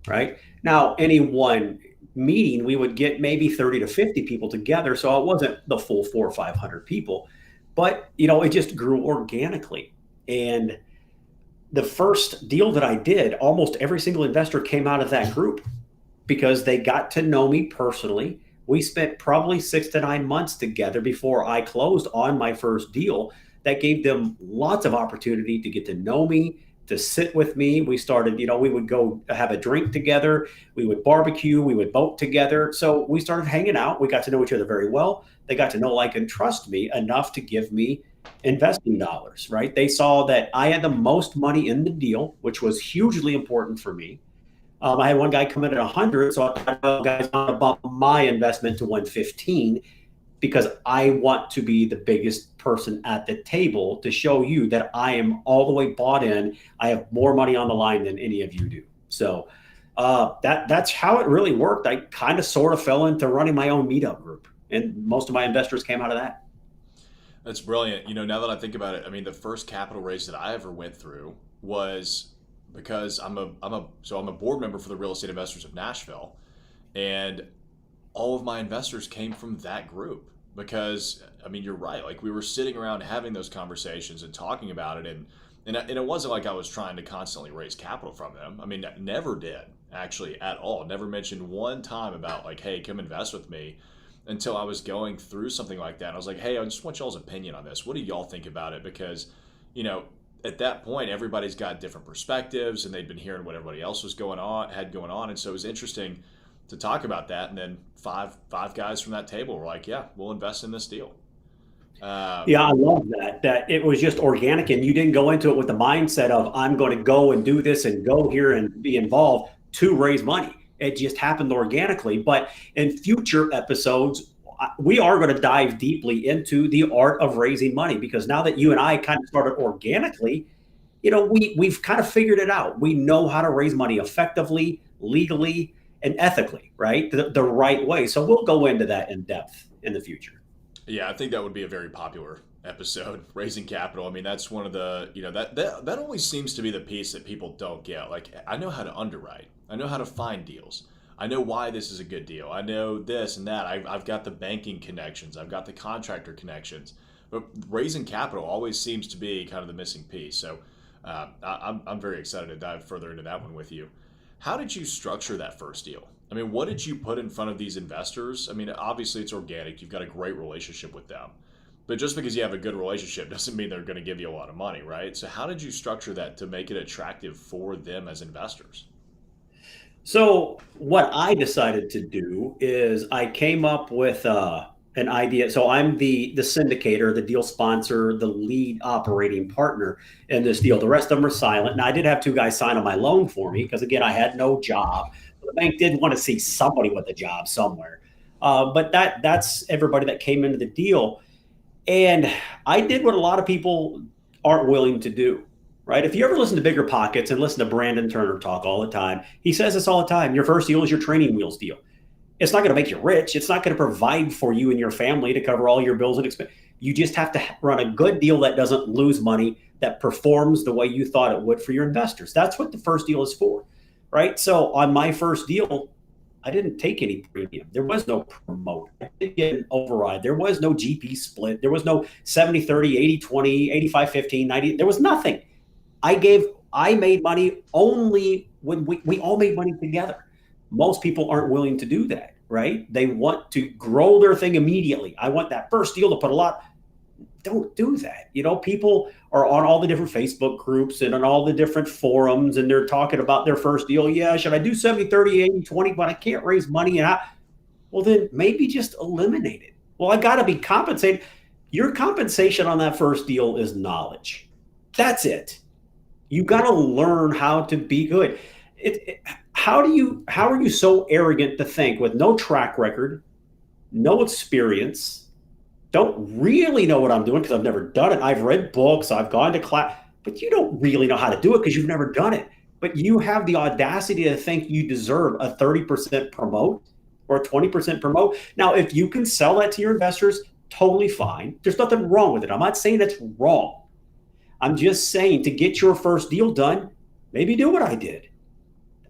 right? Now, any one meeting, we would get maybe 30 to 50 people together. So it wasn't the full 400 or 500 people, but it just grew organically. And the first deal that I did, almost every single investor came out of that group because they got to know me personally. We spent probably 6 to 9 months together before I closed on my first deal. That gave them lots of opportunity to get to know me, to sit with me. We started, we would go have a drink together. We would barbecue. We would boat together. So we started hanging out. We got to know each other very well. They got to know, like, and trust me enough to give me investing dollars, right? They saw that I had the most money in the deal, which was hugely important for me. I had one guy come in at 100. So I told guys about my investment to 115 because I want to be the biggest person at the table to show you that I am all the way bought in. I have more money on the line than any of you do. So that's how it really worked. I kind of sort of fell into running my own meetup group, and most of my investors came out of that. That's brilliant. Now that I think about it, I mean, the first capital raise that I ever went through was because I'm a board member for the Real Estate Investors of Nashville, and all of my investors came from that group. Because, I mean, you're right. Like, we were sitting around having those conversations and talking about it. And it wasn't like I was trying to constantly raise capital from them. I mean, never did, actually, at all. Never mentioned one time about, like, hey, come invest with me, until I was going through something like that. And I was like, hey, I just want y'all's opinion on this. What do y'all think about it? Because, at that point, everybody's got different perspectives, and they'd been hearing what everybody else was going on. And so it was interesting to talk about that. And then five guys from that table were like, yeah, we'll invest in this deal. Yeah, I love that it was just organic, and you didn't go into it with the mindset of I'm going to go and do this and go here and be involved to raise money. It just happened organically. But in future episodes, we are going to dive deeply into the art of raising money, because now that you and I kind of started organically, we've kind of figured it out. We know how to raise money effectively, legally, and ethically, right? The right way. So we'll go into that in depth in the future. Yeah, I think that would be a very popular episode, raising capital. I mean, that's one of the, that always seems to be the piece that people don't get. Like, I know how to underwrite. I know how to find deals. I know why this is a good deal. I know this and that. I've got the banking connections. I've got the contractor connections. But raising capital always seems to be kind of the missing piece. So I'm very excited to dive further into that one with you. How did you structure that first deal? I mean, what did you put in front of these investors? I mean, obviously it's organic. You've got a great relationship with them. But just because you have a good relationship doesn't mean they're going to give you a lot of money, right? So how did you structure that to make it attractive for them as investors? So what I decided to do is I came up with an idea. So I'm the syndicator, the deal sponsor, the lead operating partner in this deal. The rest of them are silent. Now, I did have 2 guys sign on my loan for me because, again, I had no job. The bank did want to see somebody with a job somewhere. But that's everybody that came into the deal. And I did what a lot of people aren't willing to do. right? If you ever listen to Bigger Pockets and listen to Brandon Turner talk all the time, he says this all the time. Your first deal is your training wheels deal. It's not going to make you rich. It's not going to provide for you and your family to cover all your bills and expenses. You just have to run a good deal that doesn't lose money, that performs the way you thought it would for your investors. That's what the first deal is for, right? So on my first deal, I didn't take any premium. There was no promote. I didn't get an override. There was no GP split. There was no 70-30, 80-20, 85-15, 90. There was nothing. I made money only when we all made money together. Most people aren't willing to do that, right? They want to grow their thing immediately. I want that first deal to put a lot. Don't do that. People are on all the different Facebook groups and on all the different forums, and they're talking about their first deal. Yeah, should I do 70-30, 80-20, but I can't raise money? Well, then maybe just eliminate it. Well, I got to be compensated. Your compensation on that first deal is knowledge. That's it. You got to learn how to be good. How are you so arrogant to think, with no track record, no experience, don't really know what I'm doing because I've never done it. I've read books, I've gone to class, but you don't really know how to do it because you've never done it. But you have the audacity to think you deserve a 30% promote or a 20% promote. Now, if you can sell that to your investors, totally fine. There's nothing wrong with it. I'm not saying that's wrong. I'm just saying, to get your first deal done, maybe do what I did.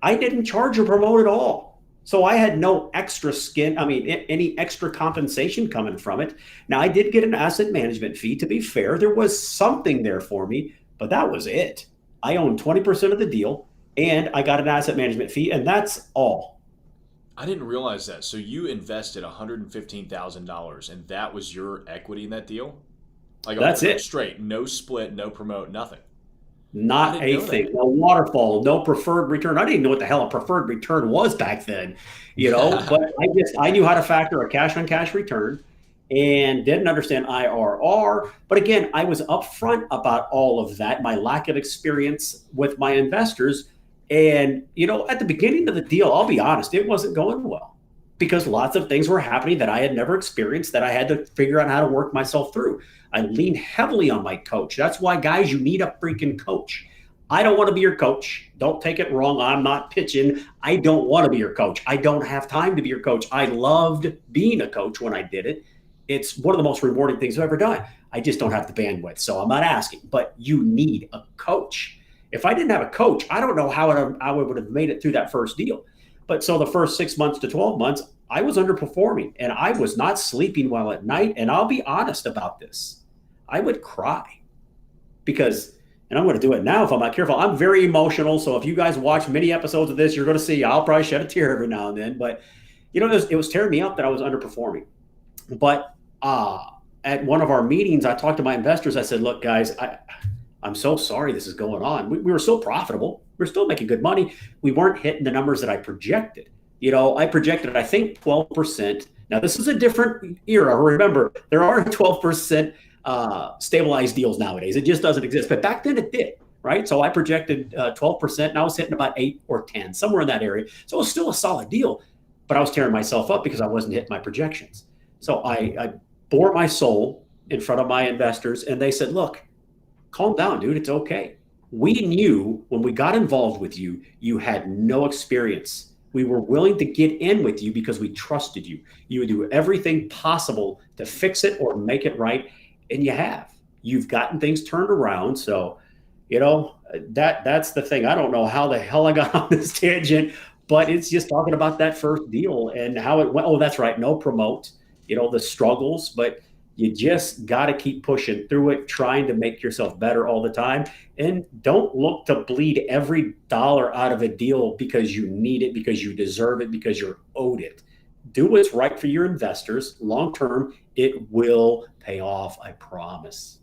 I didn't charge a promote at all. So I had no extra any extra compensation coming from it. Now, I did get an asset management fee. To be fair, there was something there for me, but that was it. I owned 20% of the deal, and I got an asset management fee, and that's all. I didn't realize that. So you invested $115,000, and that was your equity in that deal? Like, that's it. Straight, no split, no promote, nothing. Not a thing. No waterfall, no preferred return. I didn't even know what the hell a preferred return was back then, but I knew how to factor a cash on cash return and didn't understand IRR. But again, I was upfront about all of that, my lack of experience with my investors. And, at the beginning of the deal, I'll be honest, it wasn't going well because lots of things were happening that I had never experienced that I had to figure out how to work myself through. I lean heavily on my coach. That's why, guys, you need a freaking coach. I don't want to be your coach. Don't take it wrong. I'm not pitching. I don't want to be your coach. I don't have time to be your coach. I loved being a coach when I did it. It's one of the most rewarding things I've ever done. I just don't have the bandwidth, so I'm not asking. But you need a coach. If I didn't have a coach, I don't know how I would have made it through that first deal. But so the first 6 months to 12 months, I was underperforming, and I was not sleeping well at night. And I'll be honest about this. I would cry because, and I'm going to do it now if I'm not careful, I'm very emotional. So if you guys watch many episodes of this, you're going to see I'll probably shed a tear every now and then. But, it was tearing me up that I was underperforming. But at one of our meetings, I talked to my investors. I said, look, guys, I'm so sorry this is going on. We were still profitable. We're still making good money. We weren't hitting the numbers that I projected. I projected, I think, 12%. Now, this is a different era. Remember, there are 12% stabilized deals nowadays. It just doesn't exist. But back then it did, right? So I projected 12%, and I was hitting about 8 or 10, somewhere in that area. So it was still a solid deal, but I was tearing myself up because I wasn't hitting my projections. So I bore my soul in front of my investors, and they said, look, calm down, dude. It's okay. We knew when we got involved with you, you had no experience. We were willing to get in with you because we trusted you. You would do everything possible to fix it or make it right. And you have. You've gotten things turned around. So, that's the thing. I don't know how the hell I got on this tangent, but it's just talking about that first deal and how it went. Oh, that's right. No promote, the struggles, but you just got to keep pushing through it, trying to make yourself better all the time. And don't look to bleed every dollar out of a deal because you need it, because you deserve it, because you're owed it. Do what's right for your investors. Long term, it will pay off, I promise.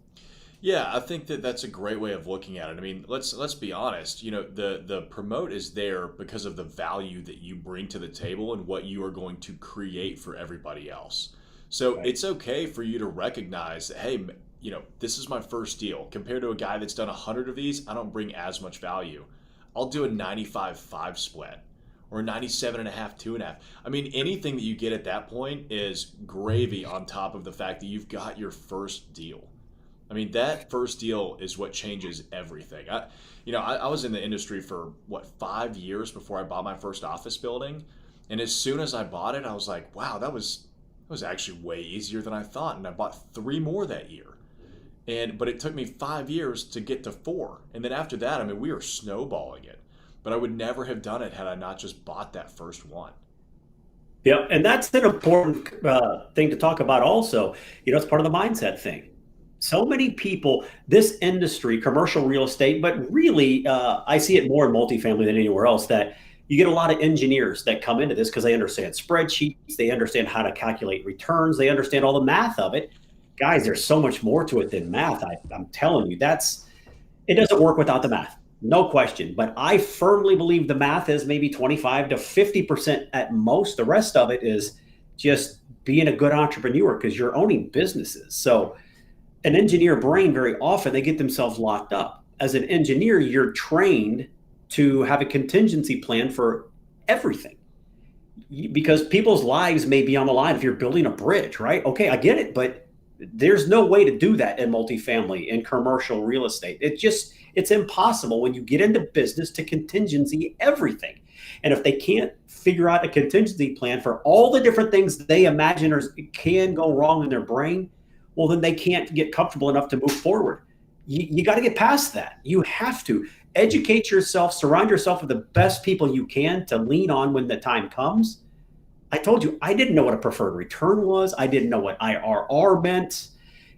Yeah, I think that's a great way of looking at it. I mean, let's be honest. The promote is there because of the value that you bring to the table and what you are going to create for everybody else. So right. It's okay for you to recognize that, hey, this is my first deal. Compared to a guy that's done 100 of these, I don't bring as much value. I'll do a 95-5 split or a 97.5, 2.5. I mean, anything that you get at that point is gravy on top of the fact that you've got your first deal. I mean, that first deal is what changes everything. I was in the industry for what, 5 years before I bought my first office building, and as soon as I bought it, I was like, wow, that was actually way easier than I thought, and I bought 3 more that year. But it took me 5 years to get to 4, and then after that, I mean, we were snowballing it. But I would never have done it had I not just bought that first one. Yeah, and that's an important thing to talk about also. It's part of the mindset thing. So many people, this industry, commercial real estate, but really, I see it more in multifamily than anywhere else, that you get a lot of engineers that come into this because they understand spreadsheets, they understand how to calculate returns, they understand all the math of it. Guys, there's so much more to it than math. I'm telling you, it doesn't work without the math. No question. But I firmly believe the math is maybe 25 to 50% at most. The rest of it is just being a good entrepreneur because you're owning businesses. So an engineer brain, very often they get themselves locked up. As an engineer, you're trained to have a contingency plan for everything because people's lives may be on the line if you're building a bridge, right? Okay, I get it, but there's no way to do that in multifamily and commercial real estate. It's impossible when you get into business to contingency everything. And if they can't figure out a contingency plan for all the different things they imagine can go wrong in their brain, well, then they can't get comfortable enough to move forward. You got to get past that. You have to educate yourself, surround yourself with the best people you can to lean on when the time comes. I told you, I didn't know what a preferred return was. I didn't know what IRR meant.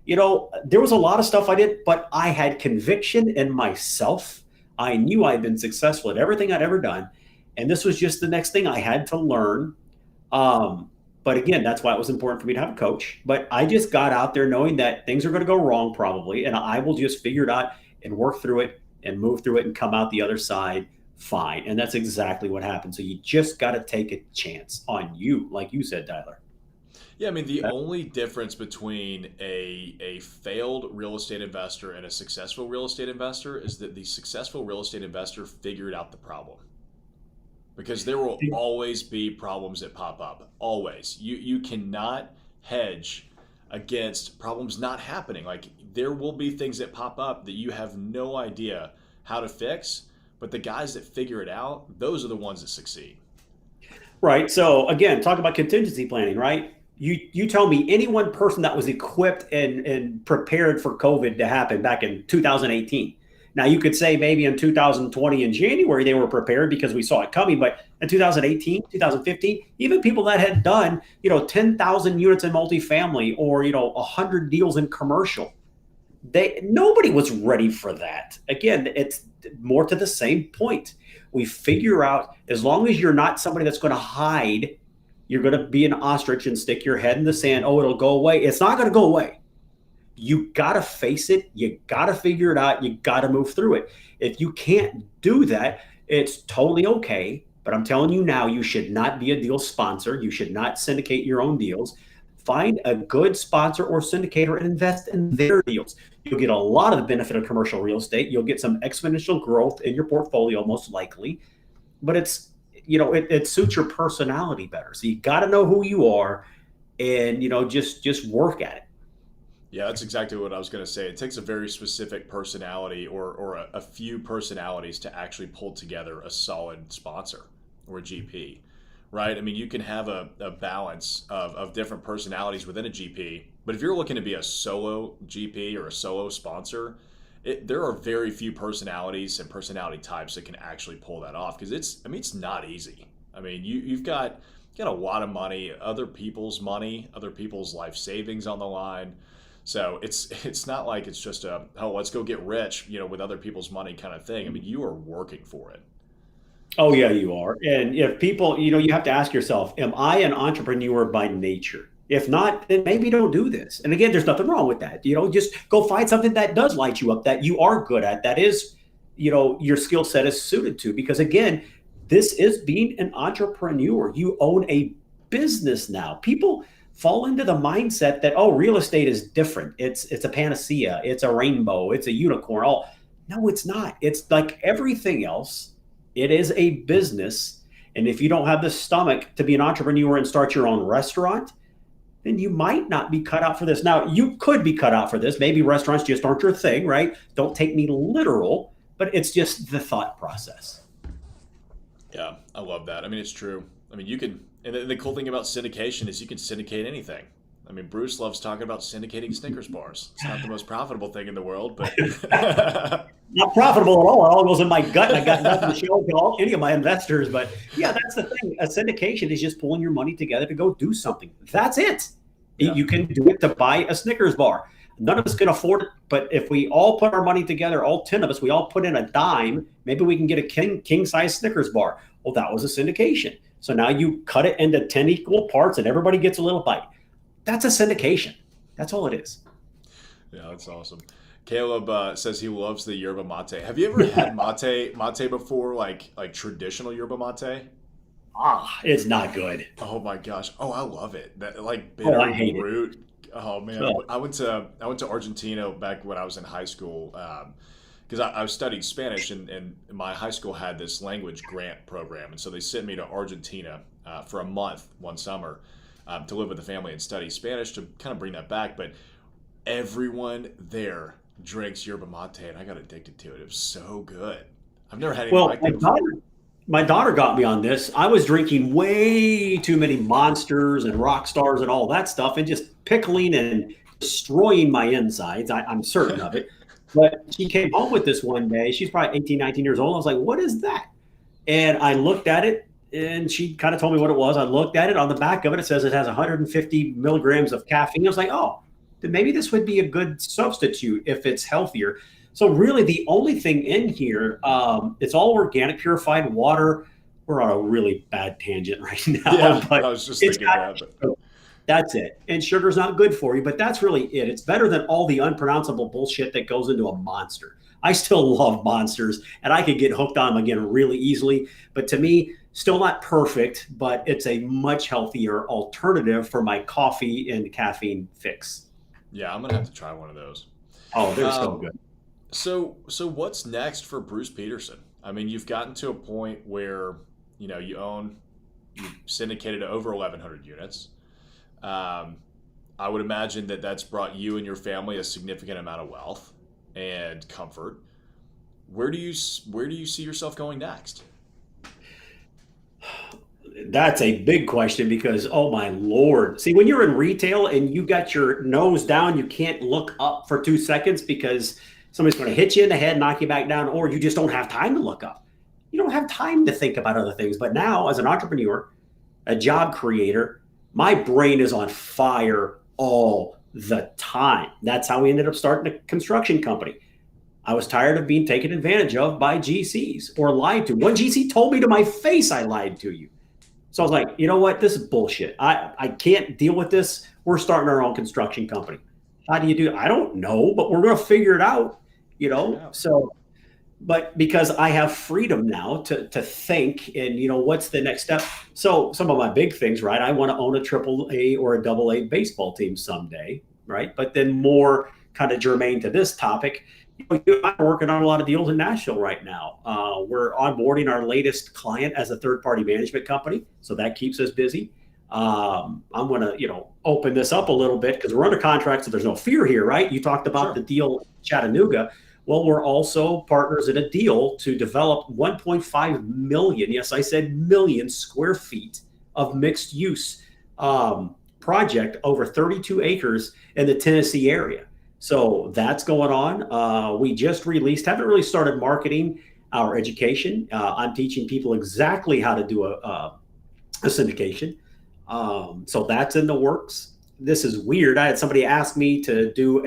There was a lot of stuff I did, but I had conviction in myself. I knew I'd been successful at everything I'd ever done. And this was just the next thing I had to learn. But again, that's why it was important for me to have a coach. But I just got out there knowing that things are going to go wrong probably. And I will just figure it out and work through it and move through it and come out the other side fine. And that's exactly what happened. So you just got to take a chance on you, like you said, Tyler. Yeah, I mean, the only difference between a failed real estate investor and a successful real estate investor is that the successful real estate investor figured out the problem. Because there will always be problems that pop up. Always. You cannot hedge against problems not happening. Like, there will be things that pop up that you have no idea how to fix, but the guys that figure it out, those are the ones that succeed. Right. So again, talk about contingency planning, right? You tell me any one person that was equipped and prepared for COVID to happen back in 2018. Now you could say maybe in 2020 in January they were prepared because we saw it coming, but in 2018, 2015, even people that had done 10,000 units in multifamily or 100 deals in commercial, nobody was ready for that. Again, it's more to the same point. We figure out, as long as you're not somebody that's going to hide, you're going to be an ostrich and stick your head in the sand. Oh, it'll go away. It's not going to go away. You got to face it. You got to figure it out. You got to move through it. If you can't do that, it's totally okay. But I'm telling you now, you should not be a deal sponsor. You should not syndicate your own deals. Find a good sponsor or syndicator and invest in their deals. You'll get a lot of the benefit of commercial real estate. You'll get some exponential growth in your portfolio, most likely. But it suits your personality better. So you got to know who you are and, just work at it. Yeah, that's exactly what I was going to say. It takes a very specific personality or a few personalities to actually pull together a solid sponsor or a GP, right? I mean, you can have a balance of different personalities within a GP, but if you're looking to be a solo GP or a solo sponsor, there are very few personalities and personality types that can actually pull that off because it's not easy. I mean, you've got a lot of money, other people's life savings on the line. So it's not like it's just let's go get rich, with other people's money kind of thing. I mean, you are working for it. Oh yeah, you are. And if people, you have to ask yourself, am I an entrepreneur by nature? If not, then maybe don't do this. And again, there's nothing wrong with that. Just go find something that does light you up, that you are good at, that is, your skill set is suited to. Because again, this is being an entrepreneur. You own a business now. People fall into the mindset that, real estate is different. It's a panacea. It's a rainbow. It's a unicorn. No, it's not. It's like everything else. It is a business. And if you don't have the stomach to be an entrepreneur and start your own restaurant, then you might not be cut out for this. Now, you could be cut out for this. Maybe restaurants just aren't your thing, right? Don't take me literal, but it's just the thought process. Yeah, I love that. I mean, it's true. I mean, you can, and the cool thing about syndication is you can syndicate anything. I mean, Bruce loves talking about syndicating Snickers bars. It's not the most profitable thing in the world, but not profitable at all. It all goes in my gut, and I got nothing to show to any of my investors. But yeah, that's the thing. A syndication is just pulling your money together to go do something. That's it. Yeah. You can do it to buy a Snickers bar. None of us can afford it, but if we all put our money together, all 10 of us, we all put in a dime, maybe we can get a king size Snickers bar. Well, that was a syndication. So now you cut it into 10 equal parts and everybody gets a little bite. That's a syndication. That's all it is. Yeah, that's awesome. Caleb says he loves the yerba mate. Have you ever had mate before, like traditional yerba mate? It's not good. Oh my gosh. Oh, I love it. That like bitter root. Oh man. Oh. I went to Argentina back when I was in high school because I studied Spanish and my high school had this language grant program, and so they sent me to Argentina for a month one summer. To live with the family and study Spanish to kind of bring that back. But everyone there drinks yerba mate, and I got addicted to it. It was so good. I've never had anything like that. My daughter got me on this. I was drinking way too many Monsters and Rock Stars and all that stuff and just pickling and destroying my insides. I'm certain of it. But she came home with this one day. She's probably 18, 19 years old. I was like, what is that? And I looked at it. And she kind of told me what it was. I looked at it. On the back of it, it says it has 150 milligrams of caffeine. I was like, oh, then maybe this would be a good substitute if it's healthier. So really the only thing in here, it's all organic, purified water. We're on a really bad tangent right now. Yeah, but I was just thinking that. But... That's it. And sugar's not good for you, but that's really it. It's better than all the unpronounceable bullshit that goes into a Monster. I still love Monsters, and I could get hooked on them again really easily. But to me, still not perfect, but it's a much healthier alternative for my coffee and caffeine fix. Yeah, I'm going to have to try one of those. Oh, they're so good. So what's next for Bruce Petersen? I mean, you've gotten to a point where, you've syndicated over 1,100 units. I would imagine that that's brought you and your family a significant amount of wealth and comfort. Where do you see yourself going next? That's a big question because, oh my Lord. See, when you're in retail and you got your nose down, you can't look up for 2 seconds because somebody's going to hit you in the head, knock you back down, or you just don't have time to look up. You don't have time to think about other things. But now, as an entrepreneur, a job creator, my brain is on fire all the time. That's how we ended up starting a construction company. I was tired of being taken advantage of by GCs or lied to. One GC told me to my face I lied to you. So I was like, you know what? This is bullshit. I can't deal with this. We're starting our own construction company. How do you do it? I don't know, but we're going to figure it out, Yeah. So, but because I have freedom now to think and, what's the next step? So some of my big things, right? I want to own a AAA or a AA baseball team someday, right? But then more kind of germane to this topic, I'm working on a lot of deals in Nashville right now. We're onboarding our latest client as a third-party management company, so that keeps us busy. I'm going to, open this up a little bit because we're under contract, so there's no fear here, right? You talked about the deal in Chattanooga. Well, we're also partners in a deal to develop 1.5 million, yes, I said million square feet of mixed-use project over 32 acres in the Tennessee area. So that's going on. We just released, haven't really started marketing our education. I'm teaching people exactly how to do a syndication. So that's in the works. This is weird. I had somebody ask me to do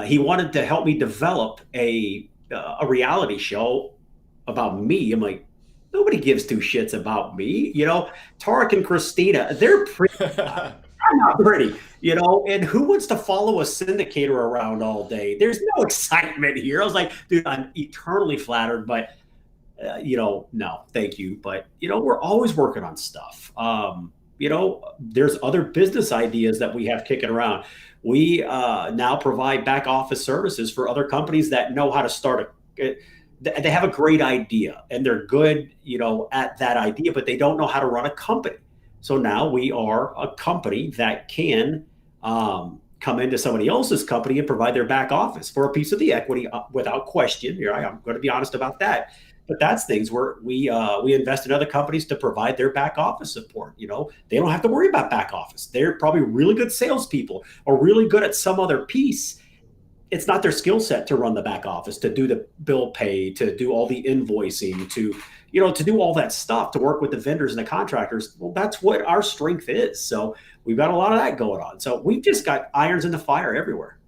he wanted to help me develop a reality show about me. I'm like, nobody gives two shits about me. Tarek and Christina, they're pretty. I'm not pretty, and who wants to follow a syndicator around all day? There's no excitement here. I was like, dude, I'm eternally flattered, but, no, thank you. But, we're always working on stuff. There's other business ideas that we have kicking around. We now provide back office services for other companies that know how to start they have a great idea and they're good, at that idea, but they don't know how to run a company. So now we are a company that can come into somebody else's company and provide their back office for a piece of the equity without question. I'm going to be honest about that. But that's things where we invest in other companies to provide their back office support. They don't have to worry about back office. They're probably really good salespeople or really good at some other piece. It's not their skill set to run the back office, to do the bill pay, to do all the invoicing, to do all that stuff, to work with the vendors and the contractors. Well, that's what our strength is. So we've got a lot of that going on. So we've just got irons in the fire everywhere.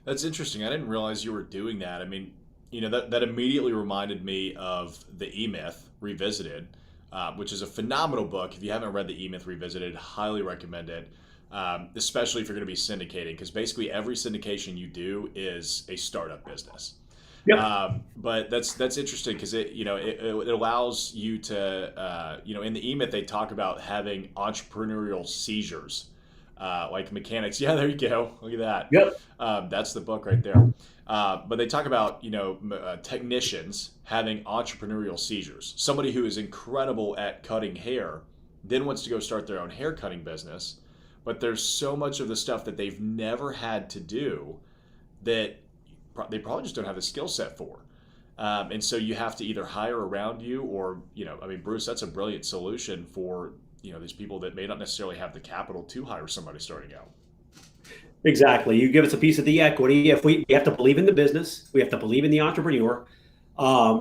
That's interesting. I didn't realize you were doing that. I mean, that immediately reminded me of the E-Myth Revisited, which is a phenomenal book. If you haven't read the E-Myth Revisited, highly recommend it. Especially if you're going to be syndicating, because basically every syndication you do is a startup business. Yep. But that's interesting because it allows you to in the E-Myth they talk about having entrepreneurial seizures, like mechanics. Yeah, there you go. Look at that. Yep. That's the book right there. But they talk about technicians having entrepreneurial seizures. Somebody who is incredible at cutting hair then wants to go start their own hair cutting business. But there's so much of the stuff that they've never had to do that they probably just don't have the skill set for. And so you have to either hire around you or, Bruce, that's a brilliant solution for, these people that may not necessarily have the capital to hire somebody starting out. Exactly. You give us a piece of the equity. If we have to believe in the business, we have to believe in the entrepreneur,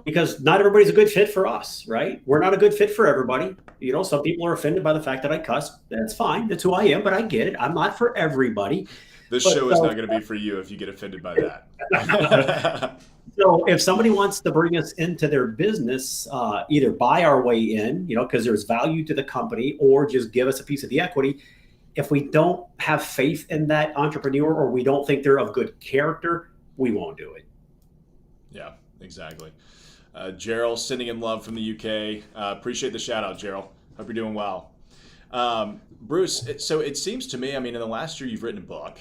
because not everybody's a good fit for us, right? We're not a good fit for everybody. Some people are offended by the fact that I cuss. That's fine. That's who I am, but I get it. I'm not for everybody. This show is not going to be for you if you get offended by that. So if somebody wants to bring us into their business, either buy our way in, because there's value to the company, or just give us a piece of the equity. If we don't have faith in that entrepreneur or we don't think they're of good character, we won't do it. Yeah, exactly. Gerald, sending him love from the UK. Appreciate the shout out, Gerald. Hope you're doing well. Bruce, so it seems to me, in the last year you've written a book.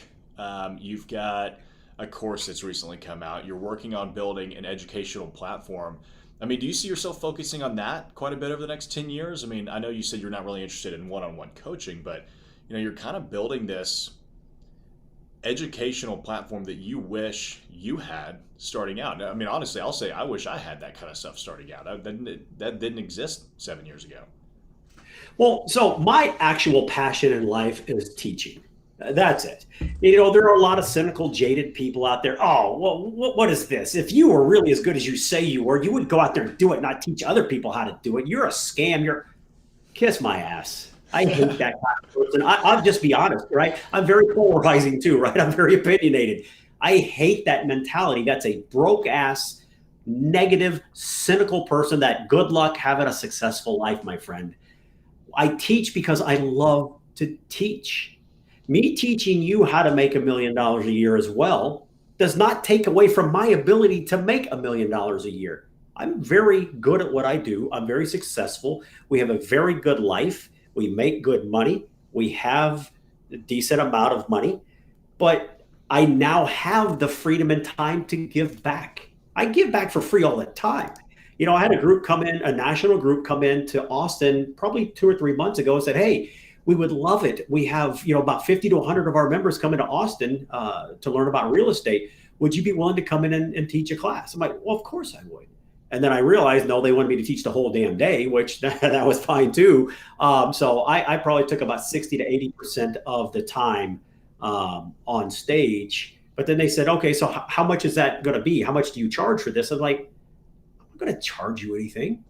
You've got a course that's recently come out. You're working on building an educational platform. Do you see yourself focusing on that quite a bit over the next 10 years? I know you said you're not really interested in one-on-one coaching, but you're kind of building this educational platform that you wish you had starting out. Honestly, I'll say I wish I had that kind of stuff starting out. That didn't exist 7 years ago. Well, so my actual passion in life is teaching. That's it. There are a lot of cynical, jaded people out there. Oh, well, what is this? If you were really as good as you say you were, you would go out there and do it, not teach other people how to do it. You're a scam. Kiss my ass. I hate that kind of person. I'll just be honest, right? I'm very polarizing too, right? I'm very opinionated. I hate that mentality. That's a broke ass, negative, cynical person that good luck having a successful life, my friend. I teach because I love to teach. Me teaching you how to make $1 million a year as well does not take away from my ability to make $1 million a year. I'm very good at what I do. I'm very successful. We have a very good life. We make good money. We have a decent amount of money, but I now have the freedom and time to give back. I give back for free all the time. I had a national group come in to Austin probably 2 or 3 months ago and said, hey, we would love it. We have, about 50 to 100 of our members come into Austin to learn about real estate. Would you be willing to come in and teach a class? I'm like, well, of course I would. And then I realized, no, they wanted me to teach the whole damn day, which that was fine too. So I probably took about 60 to 80% of the time on stage. But then they said, okay, so how much is that going to be? How much do you charge for this? I'm like, I'm not going to charge you anything.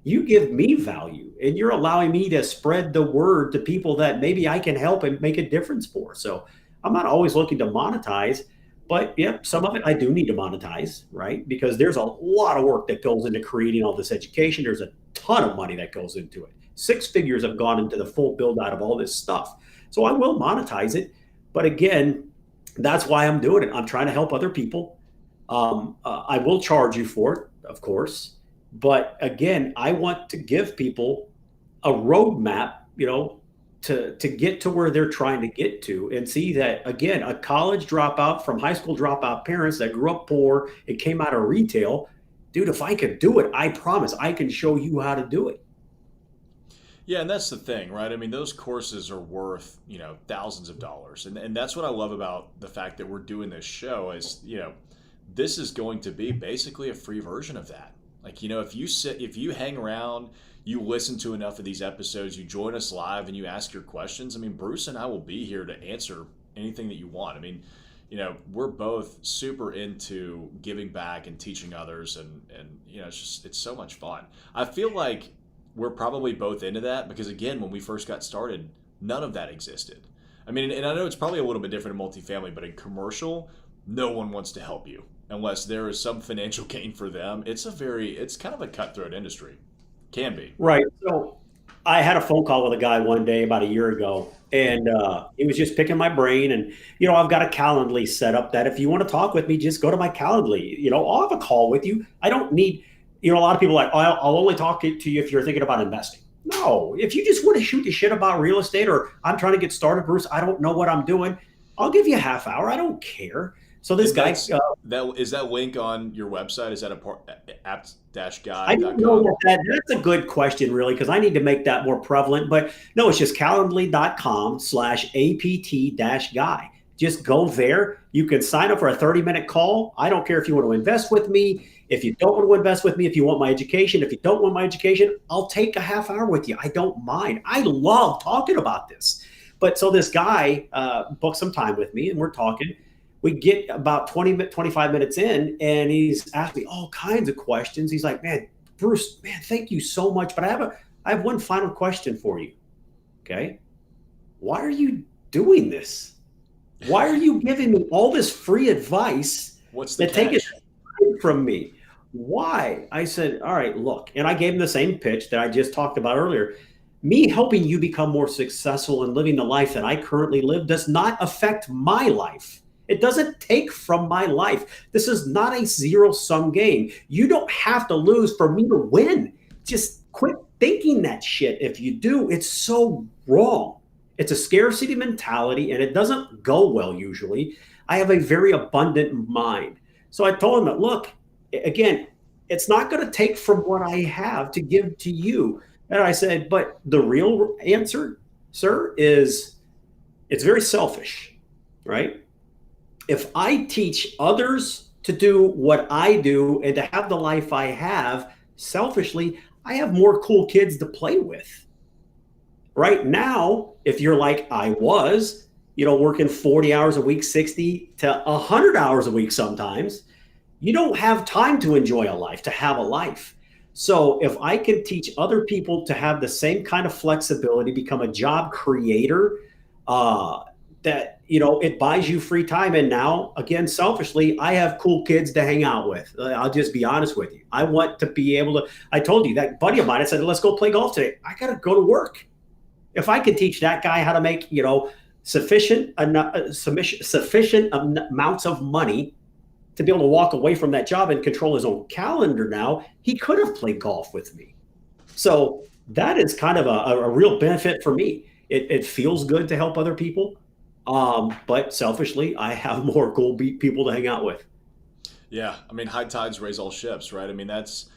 You give me value and you're allowing me to spread the word to people that maybe I can help and make a difference for. So I'm not always looking to monetize. But yeah, some of it I do need to monetize, right? Because there's a lot of work that goes into creating all this education. There's a ton of money that goes into it. 6 figures have gone into the full build out of all this stuff. So I will monetize it. But again, that's why I'm doing it. I'm trying to help other people. I will charge you for it, of course. But again, I want to give people a roadmap, to get to where they're trying to get to, and see that, again, a college dropout from high school dropout parents that grew up poor, it came out of retail. Dude, if I could do it, I promise I can show you how to do it. Yeah, and that's the thing, right? I mean, those courses are worth, thousands of dollars. And that's what I love about the fact that we're doing this show is, this is going to be basically a free version of that. Like, if you hang around, you listen to enough of these episodes, you join us live and you ask your questions. I mean, Bruce and I will be here to answer anything that you want. I mean, we're both super into giving back and teaching others and it's so much fun. I feel like we're probably both into that because again, when we first got started, none of that existed. I mean, and I know it's probably a little bit different in multifamily, but in commercial, no one wants to help you unless there is some financial gain for them. It's kind of a cutthroat industry. Can be. Right. So I had a phone call with a guy one day about a year ago, and he was just picking my brain. And, I've got a Calendly set up that if you want to talk with me, just go to my Calendly. I'll have a call with you. I don't need, a lot of people are like, oh, I'll only talk to you if you're thinking about investing. No, if you just want to shoot the shit about real estate or I'm trying to get started, Bruce, I don't know what I'm doing. I'll give you a half hour. I don't care. So this guy, is that link on your website? Is that a part apt-guy.com? I don't know that's a good question, really, because I need to make that more prevalent. But no, it's just calendly.com/apt-guy. Just go there. You can sign up for a 30-minute call. I don't care if you want to invest with me. If you don't want to invest with me, if you want my education, if you don't want my education, I'll take a half hour with you. I don't mind. I love talking about this. But so this guy booked some time with me and we're talking. We get about 25 minutes in and he's asked me all kinds of questions. He's like, man, Bruce, man, thank you so much. But I have one final question for you. Okay. Why are you doing this? Why are you giving me all this free advice that take it from me? Why? I said, all right, look. And I gave him the same pitch that I just talked about earlier. Me helping you become more successful and living the life that I currently live does not affect my life. It doesn't take from my life. This is not a zero-sum game. You don't have to lose for me to win. Just quit thinking that shit. If you do, it's so wrong. It's a scarcity mentality, and it doesn't go well usually. I have a very abundant mind. So I told him that, look, again, it's not going to take from what I have to give to you. And I said, but the real answer, sir, is it's very selfish, right? If I teach others to do what I do and to have the life I have, selfishly, I have more cool kids to play with. Right now, if you're like I was, working 40 hours a week, 60 to 100 hours a week sometimes, you don't have time to enjoy a life, to have a life. So if I can teach other people to have the same kind of flexibility, become a job creator, that, it buys you free time. And now, again, selfishly, I have cool kids to hang out with. I'll just be honest with you. I want to be able to, I told you that buddy of mine, I said, let's go play golf today. I got to go to work. If I could teach that guy how to make, sufficient amounts of money to be able to walk away from that job and control his own calendar now, he could have played golf with me. So that is kind of a real benefit for me. It feels good to help other people. But selfishly, I have more cool people to hang out with. Yeah. I mean, high tides raise all ships, right? I mean, it's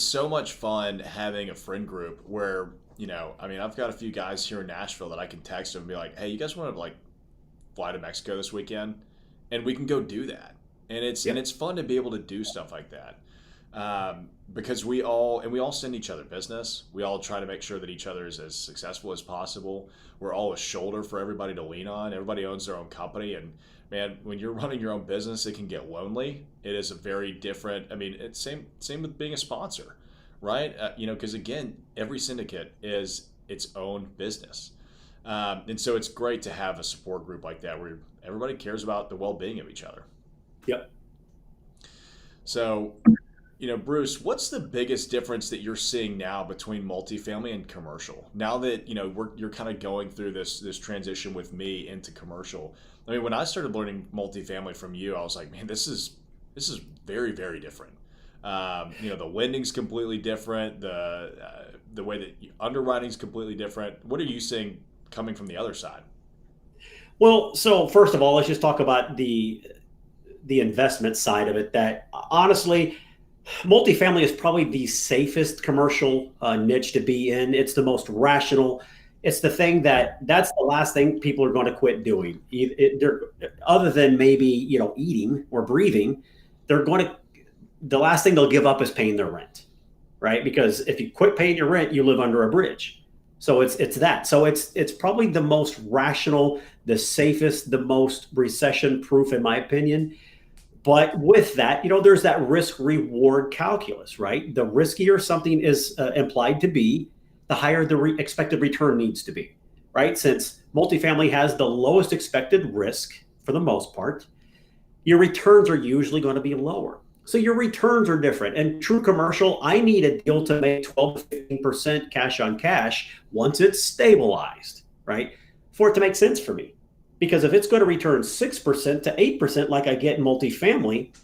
so much fun having a friend group where, I've got a few guys here in Nashville that I can text them and be like, hey, you guys want to fly to Mexico this weekend? And we can go do that. And it's fun to be able to do stuff like that. Because we all send each other business. We all try to make sure that each other is as successful as possible. We're all a shoulder for everybody to lean on. Everybody owns their own company. And man, when you're running your own business, it can get lonely. It is a very different, it's same with being a sponsor, right? Because again, every syndicate is its own business. And so it's great to have a support group like that where everybody cares about the well-being of each other. Yep. So, Bruce, what's the biggest difference that you're seeing now between multifamily and commercial? Now that, you're kind of going through this transition with me into commercial. I mean, when I started learning multifamily from you, I was like, man, this is very, very different. The lending's completely different. The way that underwriting's completely different. What are you seeing coming from the other side? Well, so first of all, let's just talk about the investment side of it. That honestly, Multifamily is probably the safest commercial niche to be in. It's the most rational. It's the thing that's the last thing people are going to quit doing. Other than maybe, eating or breathing, they're going to, the last thing they'll give up is paying their rent, right? Because if you quit paying your rent, you live under a bridge. So it's that. So it's probably the most rational, the safest, the most recession proof, in my opinion. But with that, there's that risk reward calculus, right? The riskier something is implied to be, the higher the expected return needs to be, right? Since multifamily has the lowest expected risk for the most part, your returns are usually going to be lower. So your returns are different. And true commercial, I need a deal to make 12 to 15% cash on cash once it's stabilized, right? For it to make sense for me. Because if it's going to return 6% to 8% like I get in multifamily,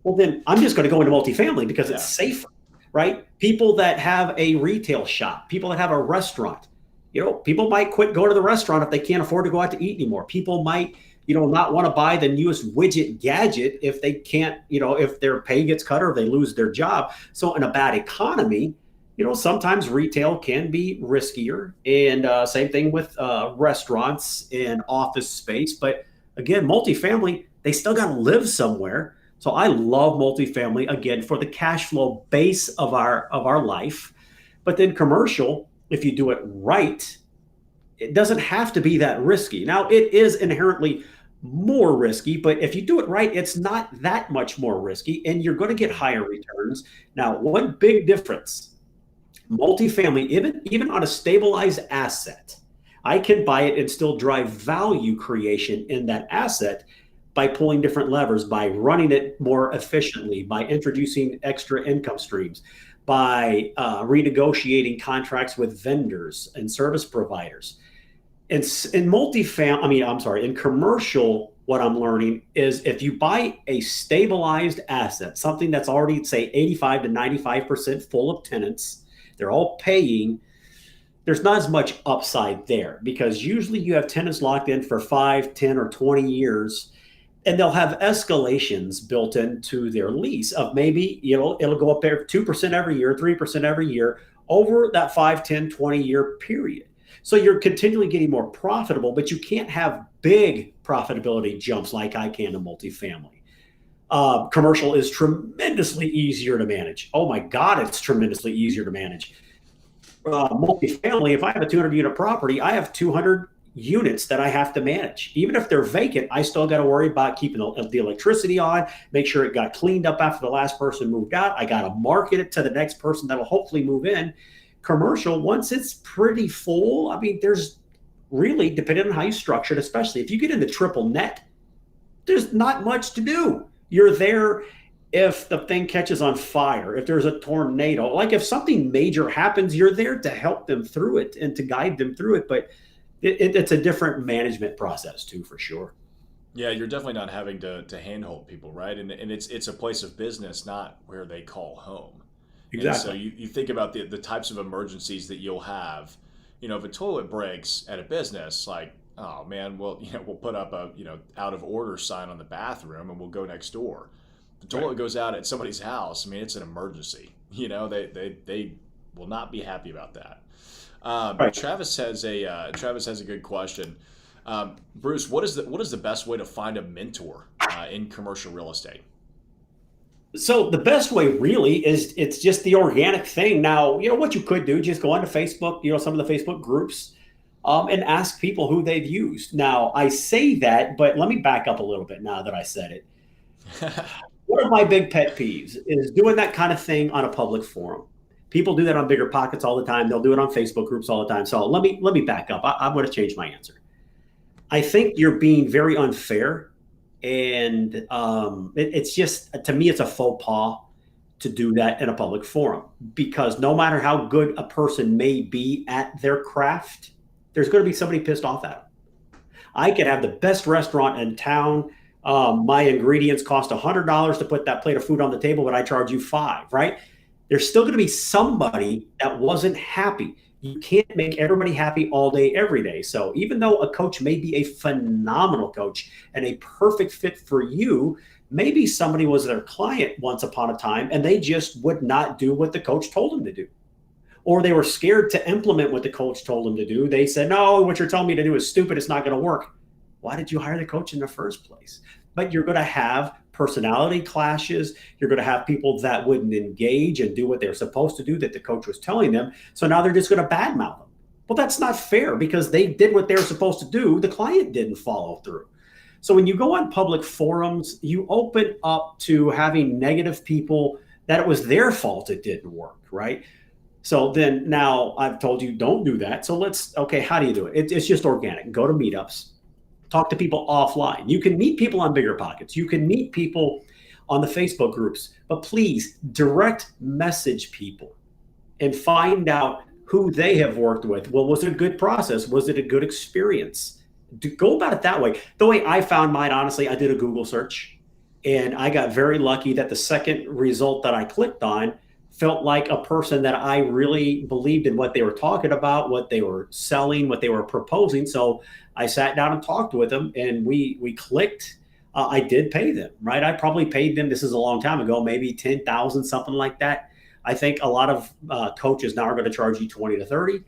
well, then I'm just going to go into multifamily because it's safer, right? People that have a retail shop, people that have a restaurant, people might quit going to the restaurant if they can't afford to go out to eat anymore. People might, not want to buy the newest widget gadget if they can't, if their pay gets cut or if they lose their job. So in a bad economy, sometimes retail can be riskier, and same thing with restaurants and office space. But again, multifamily, they still got to live somewhere. So I love multifamily, again, for the cash flow base of our life. But then commercial, if you do it right, it doesn't have to be that risky. Now, it is inherently more risky, but if you do it right, it's not that much more risky, and you're going to get higher returns. Now, one big difference. Multifamily, even on a stabilized asset, I can buy it and still drive value creation in that asset by pulling different levers, by running it more efficiently, by introducing extra income streams, by renegotiating contracts with vendors and service providers. And in in commercial, what I'm learning is if you buy a stabilized asset, something that's already, say, 85 to 95% full of tenants, they're all paying, there's not as much upside there because usually you have tenants locked in for 5, 10, or 20 years, and they'll have escalations built into their lease of maybe, it'll go up there 2% every year, 3% every year over that 5, 10, 20-year period. So you're continually getting more profitable, but you can't have big profitability jumps like I can in multifamily. Commercial is tremendously easier to manage. Oh my God, it's tremendously easier to manage. Multifamily, if I have a 200-unit property, I have 200 units that I have to manage. Even if they're vacant, I still got to worry about keeping the electricity on, make sure it got cleaned up after the last person moved out. I got to market it to the next person that'll hopefully move in. Commercial, once it's pretty full, there's really, depending on how you structure it, especially if you get into triple net, there's not much to do. You're there if the thing catches on fire, if there's a tornado, like if something major happens, you're there to help them through it and to guide them through it. But it's a different management process too, for sure. Yeah, you're definitely not having to handhold people, right? And it's a place of business, not where they call home. Exactly. And so you think about the types of emergencies that you'll have. If a toilet breaks at a business, like, oh man, well, we'll put up a, out of order sign on the bathroom and we'll go next door. The toilet goes out at somebody's house. It's an emergency. They will not be happy about that. Travis has a good question. Bruce, what is the best way to find a mentor in commercial real estate? So the best way really is it's just the organic thing. Now, what you could do, just go onto Facebook, some of the Facebook groups, and ask people who they've used. Now, I say that, but let me back up a little bit now that I said it. One of my big pet peeves is doing that kind of thing on a public forum. People do that on Bigger Pockets all the time. They'll do it on Facebook groups all the time. So let me back up. I'm going to change my answer. I think you're being very unfair. And it's just, to me, it's a faux pas to do that in a public forum, because no matter how good a person may be at their craft, there's going to be somebody pissed off at them. I could have the best restaurant in town. My ingredients cost $100 to put that plate of food on the table, but I charge you $5, right? There's still going to be somebody that wasn't happy. You can't make everybody happy all day, every day. So even though a coach may be a phenomenal coach and a perfect fit for you, Maybe somebody was their client once upon a time and they just would not do what the coach told them to do. Or they were scared to implement what the coach told them to do. They said, no, what you're telling me to do is stupid. It's not going to work. Why did you hire the coach in the first place? But you're going to have personality clashes. You're going to have people that wouldn't engage and do what they're supposed to do that the coach was telling them. So now they're just going to badmouth them. Well, that's not fair because they did what they were supposed to do. The client didn't follow through. So when you go on public forums, you open up to having negative people that it was their fault it didn't work, right? So then now I've told you don't do that. So okay, how do you do it? It's just organic. Go to meetups, talk to people offline. You can meet people on Bigger Pockets. You can meet people on the Facebook groups, but please direct message people and find out who they have worked with. Well, was it a good process? Was it a good experience? Go about it that way. The way I found mine, honestly, I did a Google search and I got very lucky that the second result that I clicked on felt like a person that I really believed in what they were talking about, what they were selling, what they were proposing. So I sat down and talked with them and we clicked. I did pay them, right? I probably paid them, this is a long time ago, maybe 10,000, something like that. I think a lot of coaches now are going to charge you 20 to 30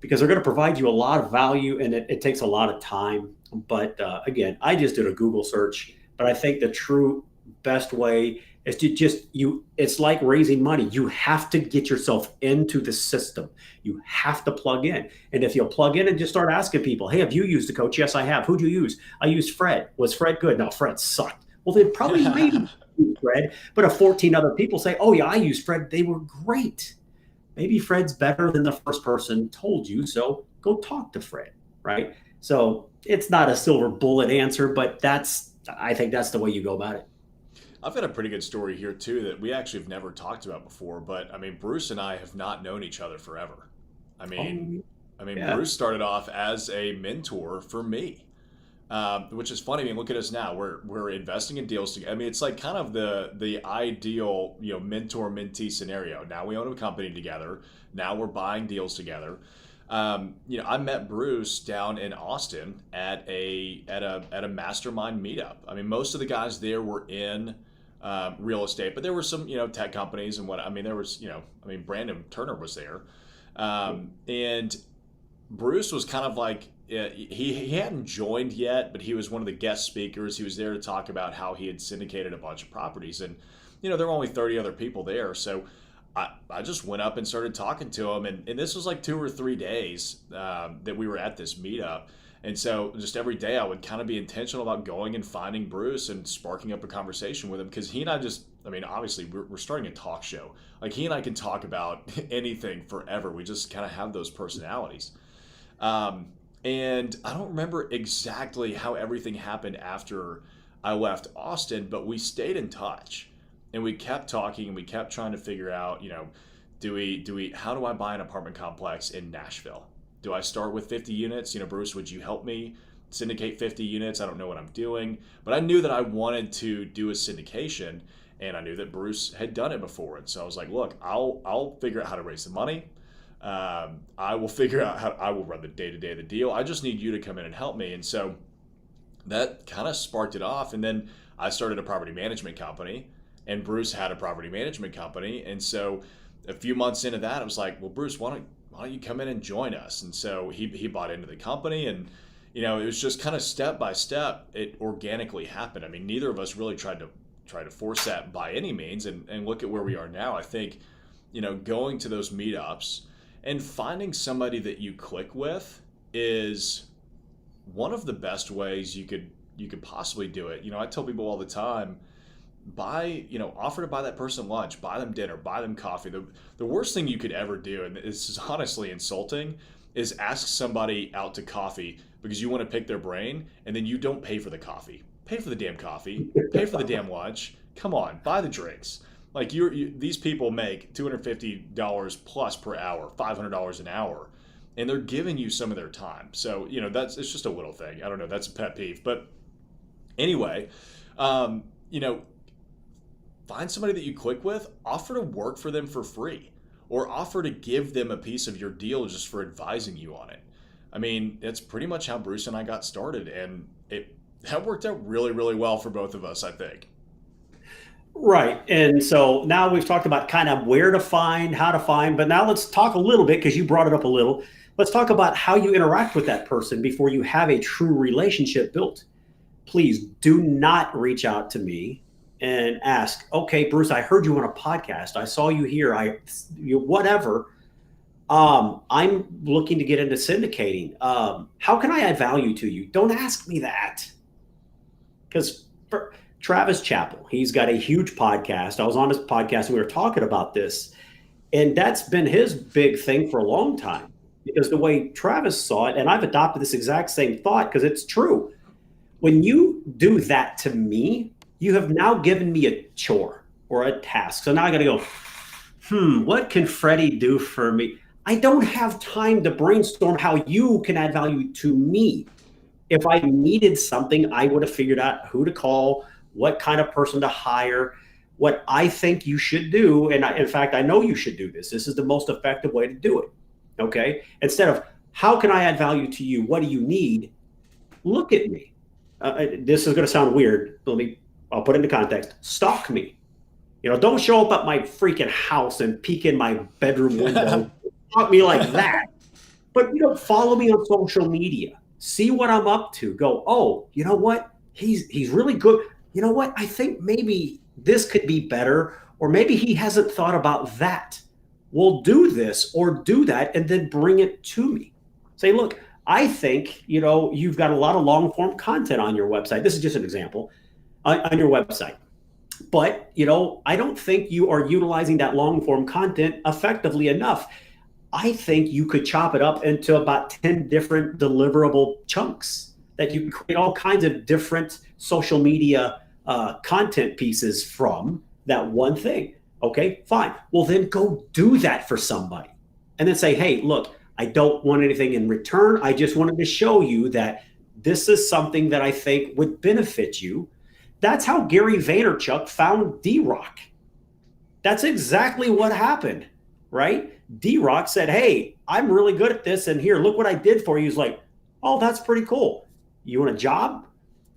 because they're going to provide you a lot of value and it takes a lot of time. But again, I just did a Google search, but I think the true best way is to it's like raising money. You have to get yourself into the system. You have to plug in. And if you'll plug in and just start asking people, hey, have you used a coach? Yes, I have. Who'd you use? I used Fred. Was Fred good? No, Fred sucked. Well, they probably made Fred, but if 14 other people say, oh yeah, I used Fred, they were great. Maybe Fred's better than the first person told you, so go talk to Fred, right? So it's not a silver bullet answer, but I think that's the way you go about it. I've got a pretty good story here too that we actually have never talked about before, but I mean, Bruce and I have not known each other forever. Yeah. Bruce started off as a mentor for me. Which is funny. I mean, look at us now. We're investing in deals together. I mean, it's like kind of the ideal, mentor-mentee scenario. Now we own a company together. Now we're buying deals together. I met Bruce down in Austin at a mastermind meetup. I mean, most of the guys there were in real estate, but there were some tech companies and there was Brandon Turner was there, and Bruce was kind of like. He hadn't joined yet, but he was one of the guest speakers. He was there to talk about how he had syndicated a bunch of properties. And, there were only 30 other people there. So I just went up and started talking to him. And this was like 2 or 3 days that we were at this meetup. And so just every day I would kind of be intentional about going and finding Bruce and sparking up a conversation with him. Because he and I obviously we're starting a talk show. Like he and I can talk about anything forever. We just kind of have those personalities. And I don't remember exactly how everything happened after I left Austin, but we stayed in touch and we kept talking and we kept trying to figure out, how do I buy an apartment complex in Nashville? Do I start with 50 units? Bruce, would you help me syndicate 50 units? I don't know what I'm doing, but I knew that I wanted to do a syndication and I knew that Bruce had done it before. And so I was like, look, I'll figure out how to raise the money. I will figure out how I will run the day-to-day of the deal. I just need you to come in and help me. And so that kind of sparked it off. And then I started a property management company and Bruce had a property management company. And so a few months into that, I was like, well, Bruce, why don't you come in and join us? And so he bought into the company and, it was just kind of step by step. It organically happened. I mean, neither of us really tried to force that by any means. And look at where we are now. I think, going to those meetups, and finding somebody that you click with is one of the best ways you could possibly do it. I tell people all the time, offer to buy that person lunch, buy them dinner, buy them coffee. The worst thing you could ever do, and this is honestly insulting, is ask somebody out to coffee because you want to pick their brain and then you don't pay for the coffee. Pay for the damn coffee, pay for the damn lunch. Come on, buy the drinks. Like these people make $250 plus per hour, $500 an hour, and they're giving you some of their time. So, it's just a little thing. I don't know. That's a pet peeve. But anyway, find somebody that you click with, offer to work for them for free or offer to give them a piece of your deal just for advising you on it. I mean, that's pretty much how Bruce and I got started. And that worked out really, really well for both of us, I think. Right. And so now we've talked about kind of where to find, how to find, but now let's talk a little bit because you brought it up a little. Let's talk about how you interact with that person before you have a true relationship built. Please do not reach out to me and ask, okay, Bruce, I heard you on a podcast. I saw you here. Whatever. I'm looking to get into syndicating. How can I add value to you? Don't ask me that. Because Travis Chappell, he's got a huge podcast. I was on his podcast and we were talking about this. And that's been his big thing for a long time. Because the way Travis saw it, and I've adopted this exact same thought because it's true. When you do that to me, you have now given me a chore or a task. So now I got to go, what can Freddie do for me? I don't have time to brainstorm how you can add value to me. If I needed something, I would have figured out who to call, what kind of person to hire, what I think you should do. And in fact, I know you should do this. This is the most effective way to do it. Okay. Instead of how can I add value to you? What do you need? Look at me. This is going to sound weird. I'll put it into context. Stalk me. Don't show up at my freaking house and peek in my bedroom window. Stalk me like that. But follow me on social media. See what I'm up to. Go, oh, you know what? He's really good. You know what? I think maybe this could be better, or maybe he hasn't thought about that. We'll do this or do that, and then bring it to me. Say, look, I think, you've got a lot of long form content on your website. This is just an example on your website. But, I don't think you are utilizing that long form content effectively enough. I think you could chop it up into about 10 different deliverable chunks that you can create all kinds of different social media content pieces from that one thing. Okay, fine. Well, then go do that for somebody. And then say, hey, look, I don't want anything in return. I just wanted to show you that this is something that I think would benefit you. That's how Gary Vaynerchuk found D-Rock. That's exactly what happened, right? D-Rock said, hey, I'm really good at this. And here, look what I did for you. He's like, oh, that's pretty cool. You want a job?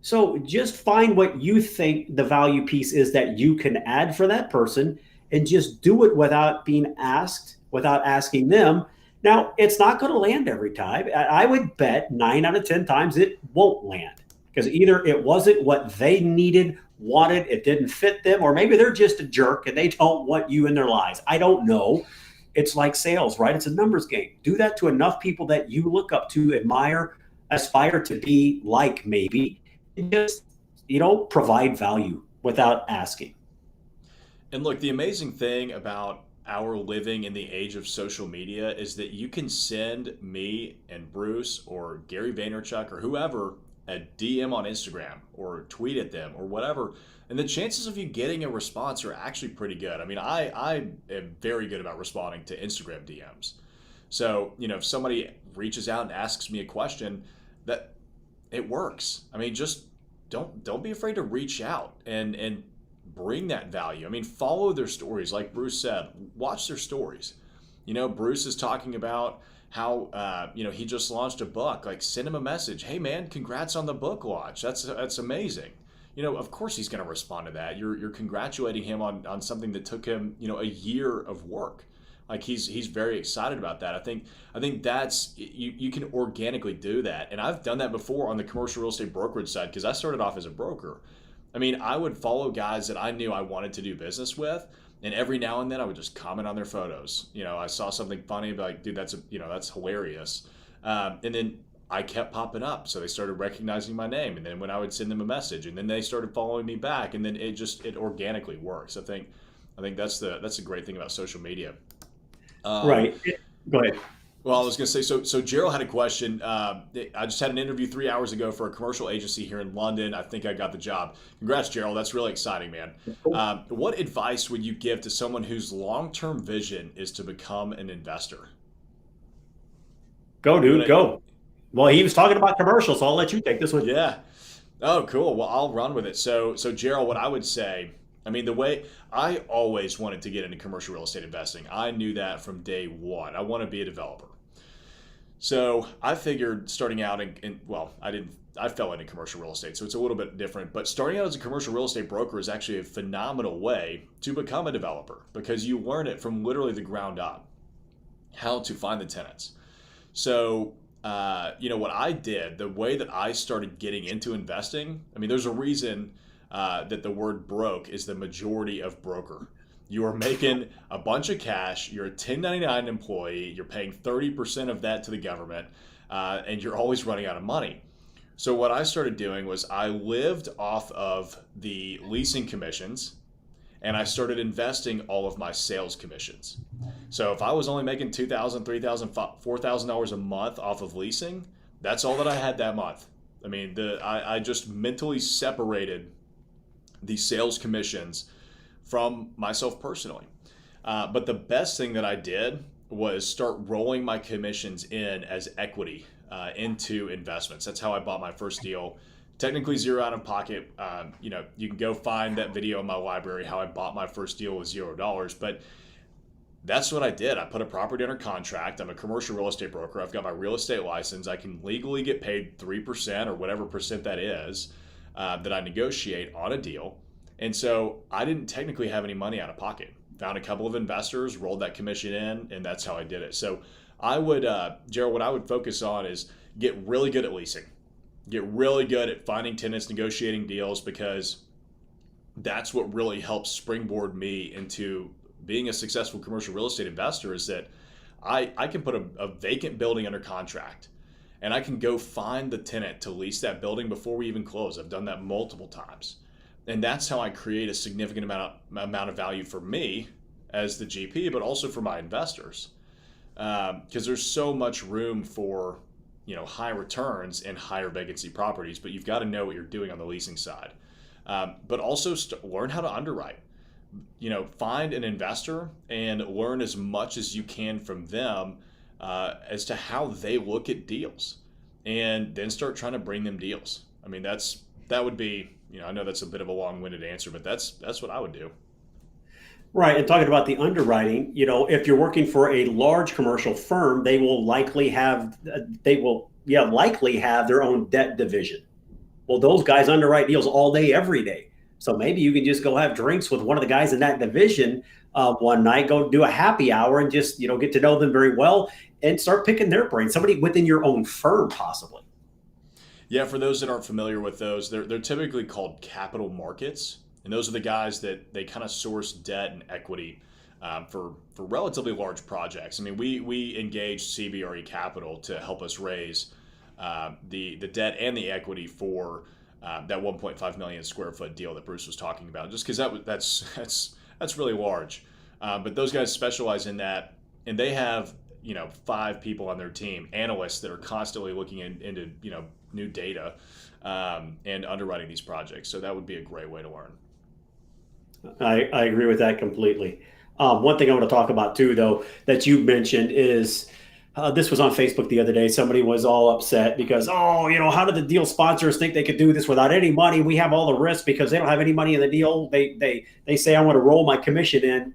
So just find what you think the value piece is that you can add for that person and just do it without being asked, without asking them. Now, it's not going to land every time. I would bet 9 out of 10 times it won't land because either it wasn't what they needed, wanted, it didn't fit them, or maybe they're just a jerk and they don't want you in their lives. I don't know. It's like sales, right? It's a numbers game. Do that to enough people that you look up to, admire, aspire to be like maybe, and just, provide value without asking. And look, the amazing thing about our living in the age of social media is that you can send me and Bruce or Gary Vaynerchuk or whoever a DM on Instagram or tweet at them or whatever, and the chances of you getting a response are actually pretty good. I mean, I am very good about responding to Instagram DMs. So, if somebody reaches out and asks me a question, that it works. I mean, just don't be afraid to reach out and bring that value. I mean, follow their stories. Like Bruce said, watch their stories. Bruce is talking about how, he just launched a book. Like, send him a message. Hey, man, congrats on the book launch. That's amazing. Of course he's going to respond to that. You're congratulating him on something that took him, a year of work. Like, he's very excited about that. I think that's, you can organically do that. And I've done that before on the commercial real estate brokerage side because I started off as a broker. I mean, I would follow guys that I knew I wanted to do business with, and every now and then I would just comment on their photos. I saw something funny, but like, dude, that's hilarious. And then I kept popping up, so they started recognizing my name. And then when I would send them a message, and then they started following me back, and then it organically works. I think that's the great thing about social media. Right. Go ahead. Well, I was going to say, so Gerald had a question. I just had an interview 3 hours ago for a commercial agency here in London. I think I got the job. Congrats, Gerald. That's really exciting, man. Cool. What advice would you give to someone whose long-term vision is to become an investor? Go, dude, go. Well, he was talking about commercials, so I'll let you take this one. Yeah. Oh, cool. Well, I'll run with it. So Gerald, what I would say, I mean, the way I always wanted to get into commercial real estate investing, I knew that from day one. I want to be a developer. So I figured starting out I fell into commercial real estate, so it's a little bit different. But starting out as a commercial real estate broker is actually a phenomenal way to become a developer because you learn it from literally the ground up, how to find the tenants. So, what I did, the way that I started getting into investing, I mean, there's a reason that the word broke is the majority of broker. You are making a bunch of cash, you're a 1099 employee, you're paying 30% of that to the government, and you're always running out of money. So what I started doing was I lived off of the leasing commissions, and I started investing all of my sales commissions. So if I was only making $2,000, $3,000, $4,000 a month off of leasing, that's all that I had that month. I mean, I just mentally separated the sales commissions from myself personally. But the best thing that I did was start rolling my commissions in as equity into investments. That's how I bought my first deal. Technically zero out of pocket. You can go find that video in my library, how I bought my first deal with $0. But that's what I did. I put a property under contract. I'm a commercial real estate broker. I've got my real estate license. I can legally get paid 3% or whatever percent that is that I negotiate on a deal. And so I didn't technically have any money out of pocket. Found a couple of investors, rolled that commission in, and that's how I did it. So I would, Gerald, what I would focus on is get really good at leasing. Get really good at finding tenants, negotiating deals, because that's what really helps springboard me into being a successful commercial real estate investor, is that I can put a vacant building under contract and I can go find the tenant to lease that building before we even close. I've done that multiple times. And that's how I create a significant amount of value for me as the GP, but also for my investors. Because there's so much room for high returns in higher vacancy properties, but you've got to know what you're doing on the leasing side. But also learn how to underwrite. Find an investor and learn as much as you can from them as to how they look at deals, and then start trying to bring them deals. I mean, that would be, I know that's a bit of a long-winded answer, but that's what I would do. Right. And talking about the underwriting, if you're working for a large commercial firm, they will likely have their own debt division. Well, those guys underwrite deals all day, every day. So maybe you can just go have drinks with one of the guys in that division one night, go do a happy hour and just, get to know them very well and start picking their brain, somebody within your own firm, possibly. Yeah, for those that aren't familiar with those, they're typically called capital markets. And those are the guys that they kind of source debt and equity for relatively large projects. I mean, we engage CBRE Capital to help us raise the debt and the equity for that 1.5 million square foot deal that Bruce was talking about, just because that's really large. But those guys specialize in that, and they have 5 people on their team, analysts that are constantly looking into new data and underwriting these projects. So that would be a great way to learn. I agree with that completely. One thing I want to talk about too, though, that you mentioned is this was on Facebook the other day. Somebody was all upset because, how did the deal sponsors think they could do this without any money? We have all the risk because they don't have any money in the deal. They say I want to roll my commission in.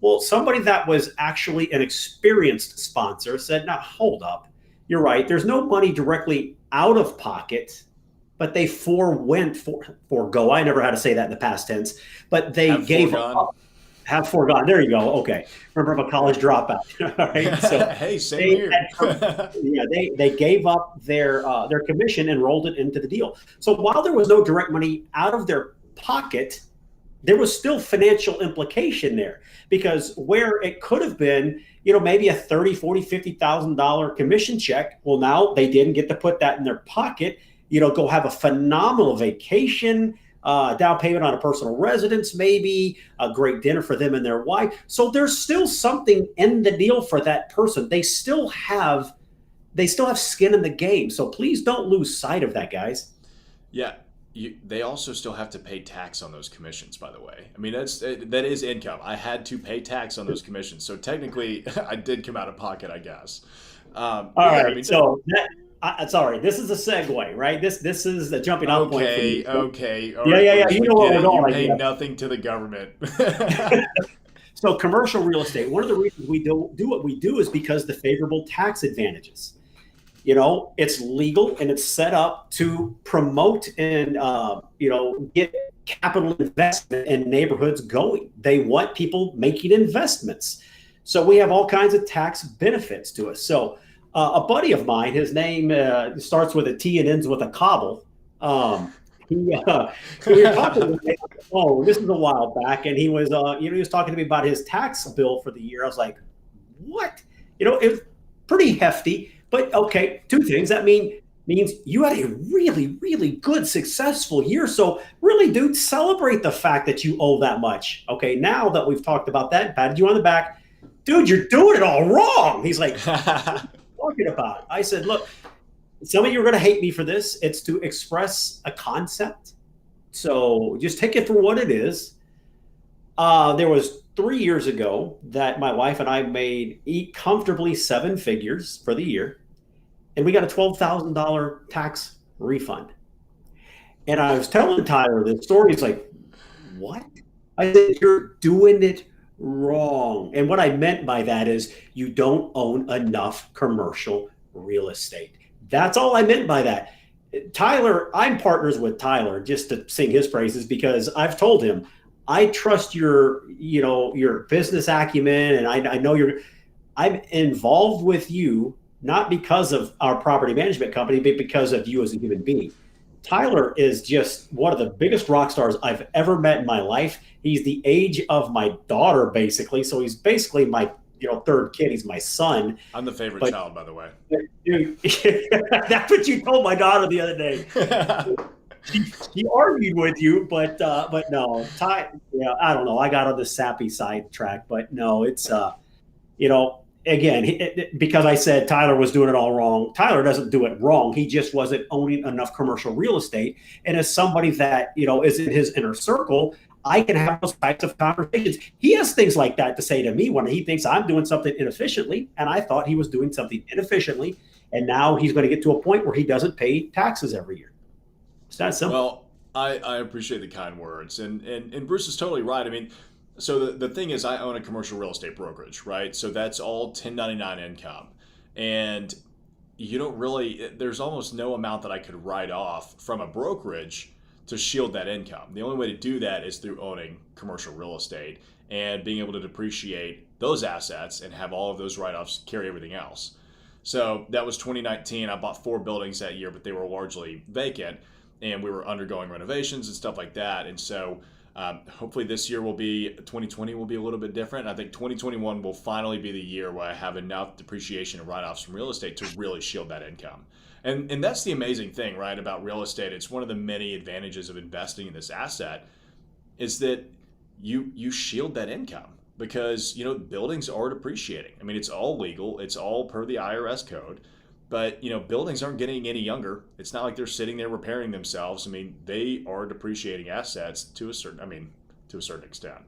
Well, somebody that was actually an experienced sponsor said, "Now hold up, you're right. There's no money directly out of pocket." But they forego. I never had to say that in the past tense, but they have foregone. There you go. Okay. Remember, I'm a college dropout. All right. So hey, same here. They gave up their commission and rolled it into the deal. So while there was no direct money out of their pocket, there was still financial implication there, because where it could have been, maybe a $30,000, $40,000, $50,000 commission check. Well, now they didn't get to put that in their pocket. Go have a phenomenal vacation, down payment on a personal residence, maybe a great dinner for them and their wife. So there's still something in the deal for that person. They still have skin in the game. So please don't lose sight of that, guys. Yeah. They also still have to pay tax on those commissions, by the way. I mean, that is income. I had to pay tax on those commissions. So technically I did come out of pocket, I guess. All right. Sorry, this is a segue, right? This is the jumping off point for me. Okay. Yeah. You know what we're going. You pay nothing to the government. So commercial real estate, one of the reasons we do what we do is because the favorable tax advantages. It's legal and it's set up to promote and, get capital investment in neighborhoods going. They want people making investments. So we have all kinds of tax benefits to us. So a buddy of mine, his name starts with a T and ends with a Cauble. We were talking to him, this is a while back, and he was, he was talking to me about his tax bill for the year. I was like, what? It was pretty hefty. But okay, two things. That means you had a really, really good, successful year. So really, dude, celebrate the fact that you owe that much. Okay, now that we've talked about that, patted you on the back, dude, you're doing it all wrong. He's like, what are you talking about? I said, look, some of you are going to hate me for this. It's to express a concept. So just take it for what it is. There was 3 years ago that my wife and I eat comfortably 7 figures for the year. And we got a $12,000 tax refund. And I was telling Tyler this story. He's like, what? I said, you're doing it wrong. And what I meant by that is you don't own enough commercial real estate. That's all I meant by that. Tyler, I'm partners with Tyler just to sing his praises because I've told him, I trust your business acumen. And I know I'm involved with you, not because of our property management company, but because of you as a human being. Tyler is just one of the biggest rock stars I've ever met in my life. He's the age of my daughter, basically. So he's basically my third kid. He's my son. I'm the favorite child, by the way. Dude, that's what you told my daughter the other day. She argued with you, but no, I don't know. I got on the sappy side track, but no, it's again, because I said Tyler was doing it all wrong. Tyler doesn't do it wrong. He just wasn't owning enough commercial real estate. And as somebody that, is in his inner circle, I can have those types of conversations. He has things like that to say to me when he thinks I'm doing something inefficiently. And I thought he was doing something inefficiently. And now he's going to get to a point where he doesn't pay taxes every year. It's that simple. Well, I appreciate the kind words. And Bruce is totally right. I mean, so the thing is, I own a commercial real estate brokerage, right? So that's all 1099 income. And there's almost no amount that I could write off from a brokerage to shield that income. The only way to do that is through owning commercial real estate and being able to depreciate those assets and have all of those write-offs carry everything else. So that was 2019. I bought 4 buildings that year, but they were largely vacant and we were undergoing renovations and stuff like that. And so hopefully this year 2020 will be a little bit different. I think 2021 will finally be the year where I have enough depreciation and write-offs from real estate to really shield that income. And that's the amazing thing, right, about real estate. It's one of the many advantages of investing in this asset is that you shield that income because, buildings are depreciating. I mean, it's all legal. It's all per the IRS code. But, buildings aren't getting any younger. It's not like they're sitting there repairing themselves. I mean, they are depreciating assets to a certain extent.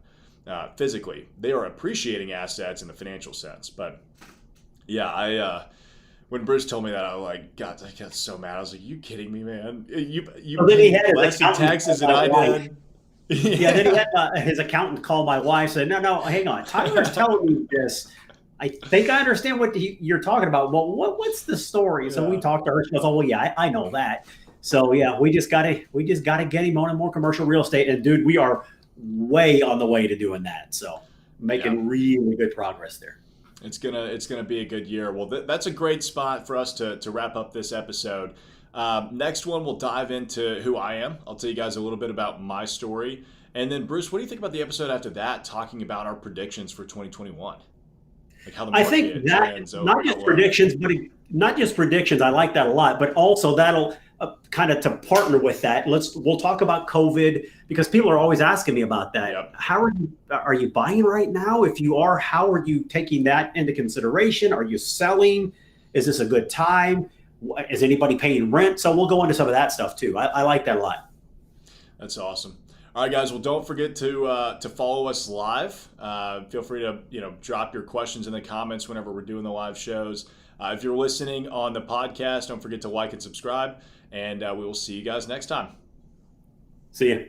Physically, they are appreciating assets in the financial sense. But yeah, when Bruce told me that, I was like, God, I got so mad. I was like, you kidding me, man? You paid less in taxes than I did. Yeah, then he had his accountant call my wife and said, no, hang on. Tyler's telling me this. I think I understand what you're talking about. Well, what's the story? So we talked to her. She goes, "Oh, well, yeah, I know that." So yeah, we just gotta get him on more commercial real estate. And dude, we are way on the way to doing that. So making really good progress there. It's gonna be a good year. Well, that's a great spot for us to wrap up this episode. Next one, we'll dive into who I am. I'll tell you guys a little bit about my story, and then Bruce, what do you think about the episode after that, talking about our predictions for 2021? Like how the I think that not just predictions. I like that a lot, but also that'll kind of to partner with that. We'll talk about COVID because people are always asking me about that. Yep. How are you buying right now? If you are, how are you taking that into consideration? Are you selling? Is this a good time? Is anybody paying rent? So we'll go into some of that stuff too. I like that a lot. That's awesome. All right, guys. Well, don't forget to follow us live. Feel free to drop your questions in the comments whenever we're doing the live shows. If you're listening on the podcast, don't forget to like and subscribe, and we will see you guys next time. See you.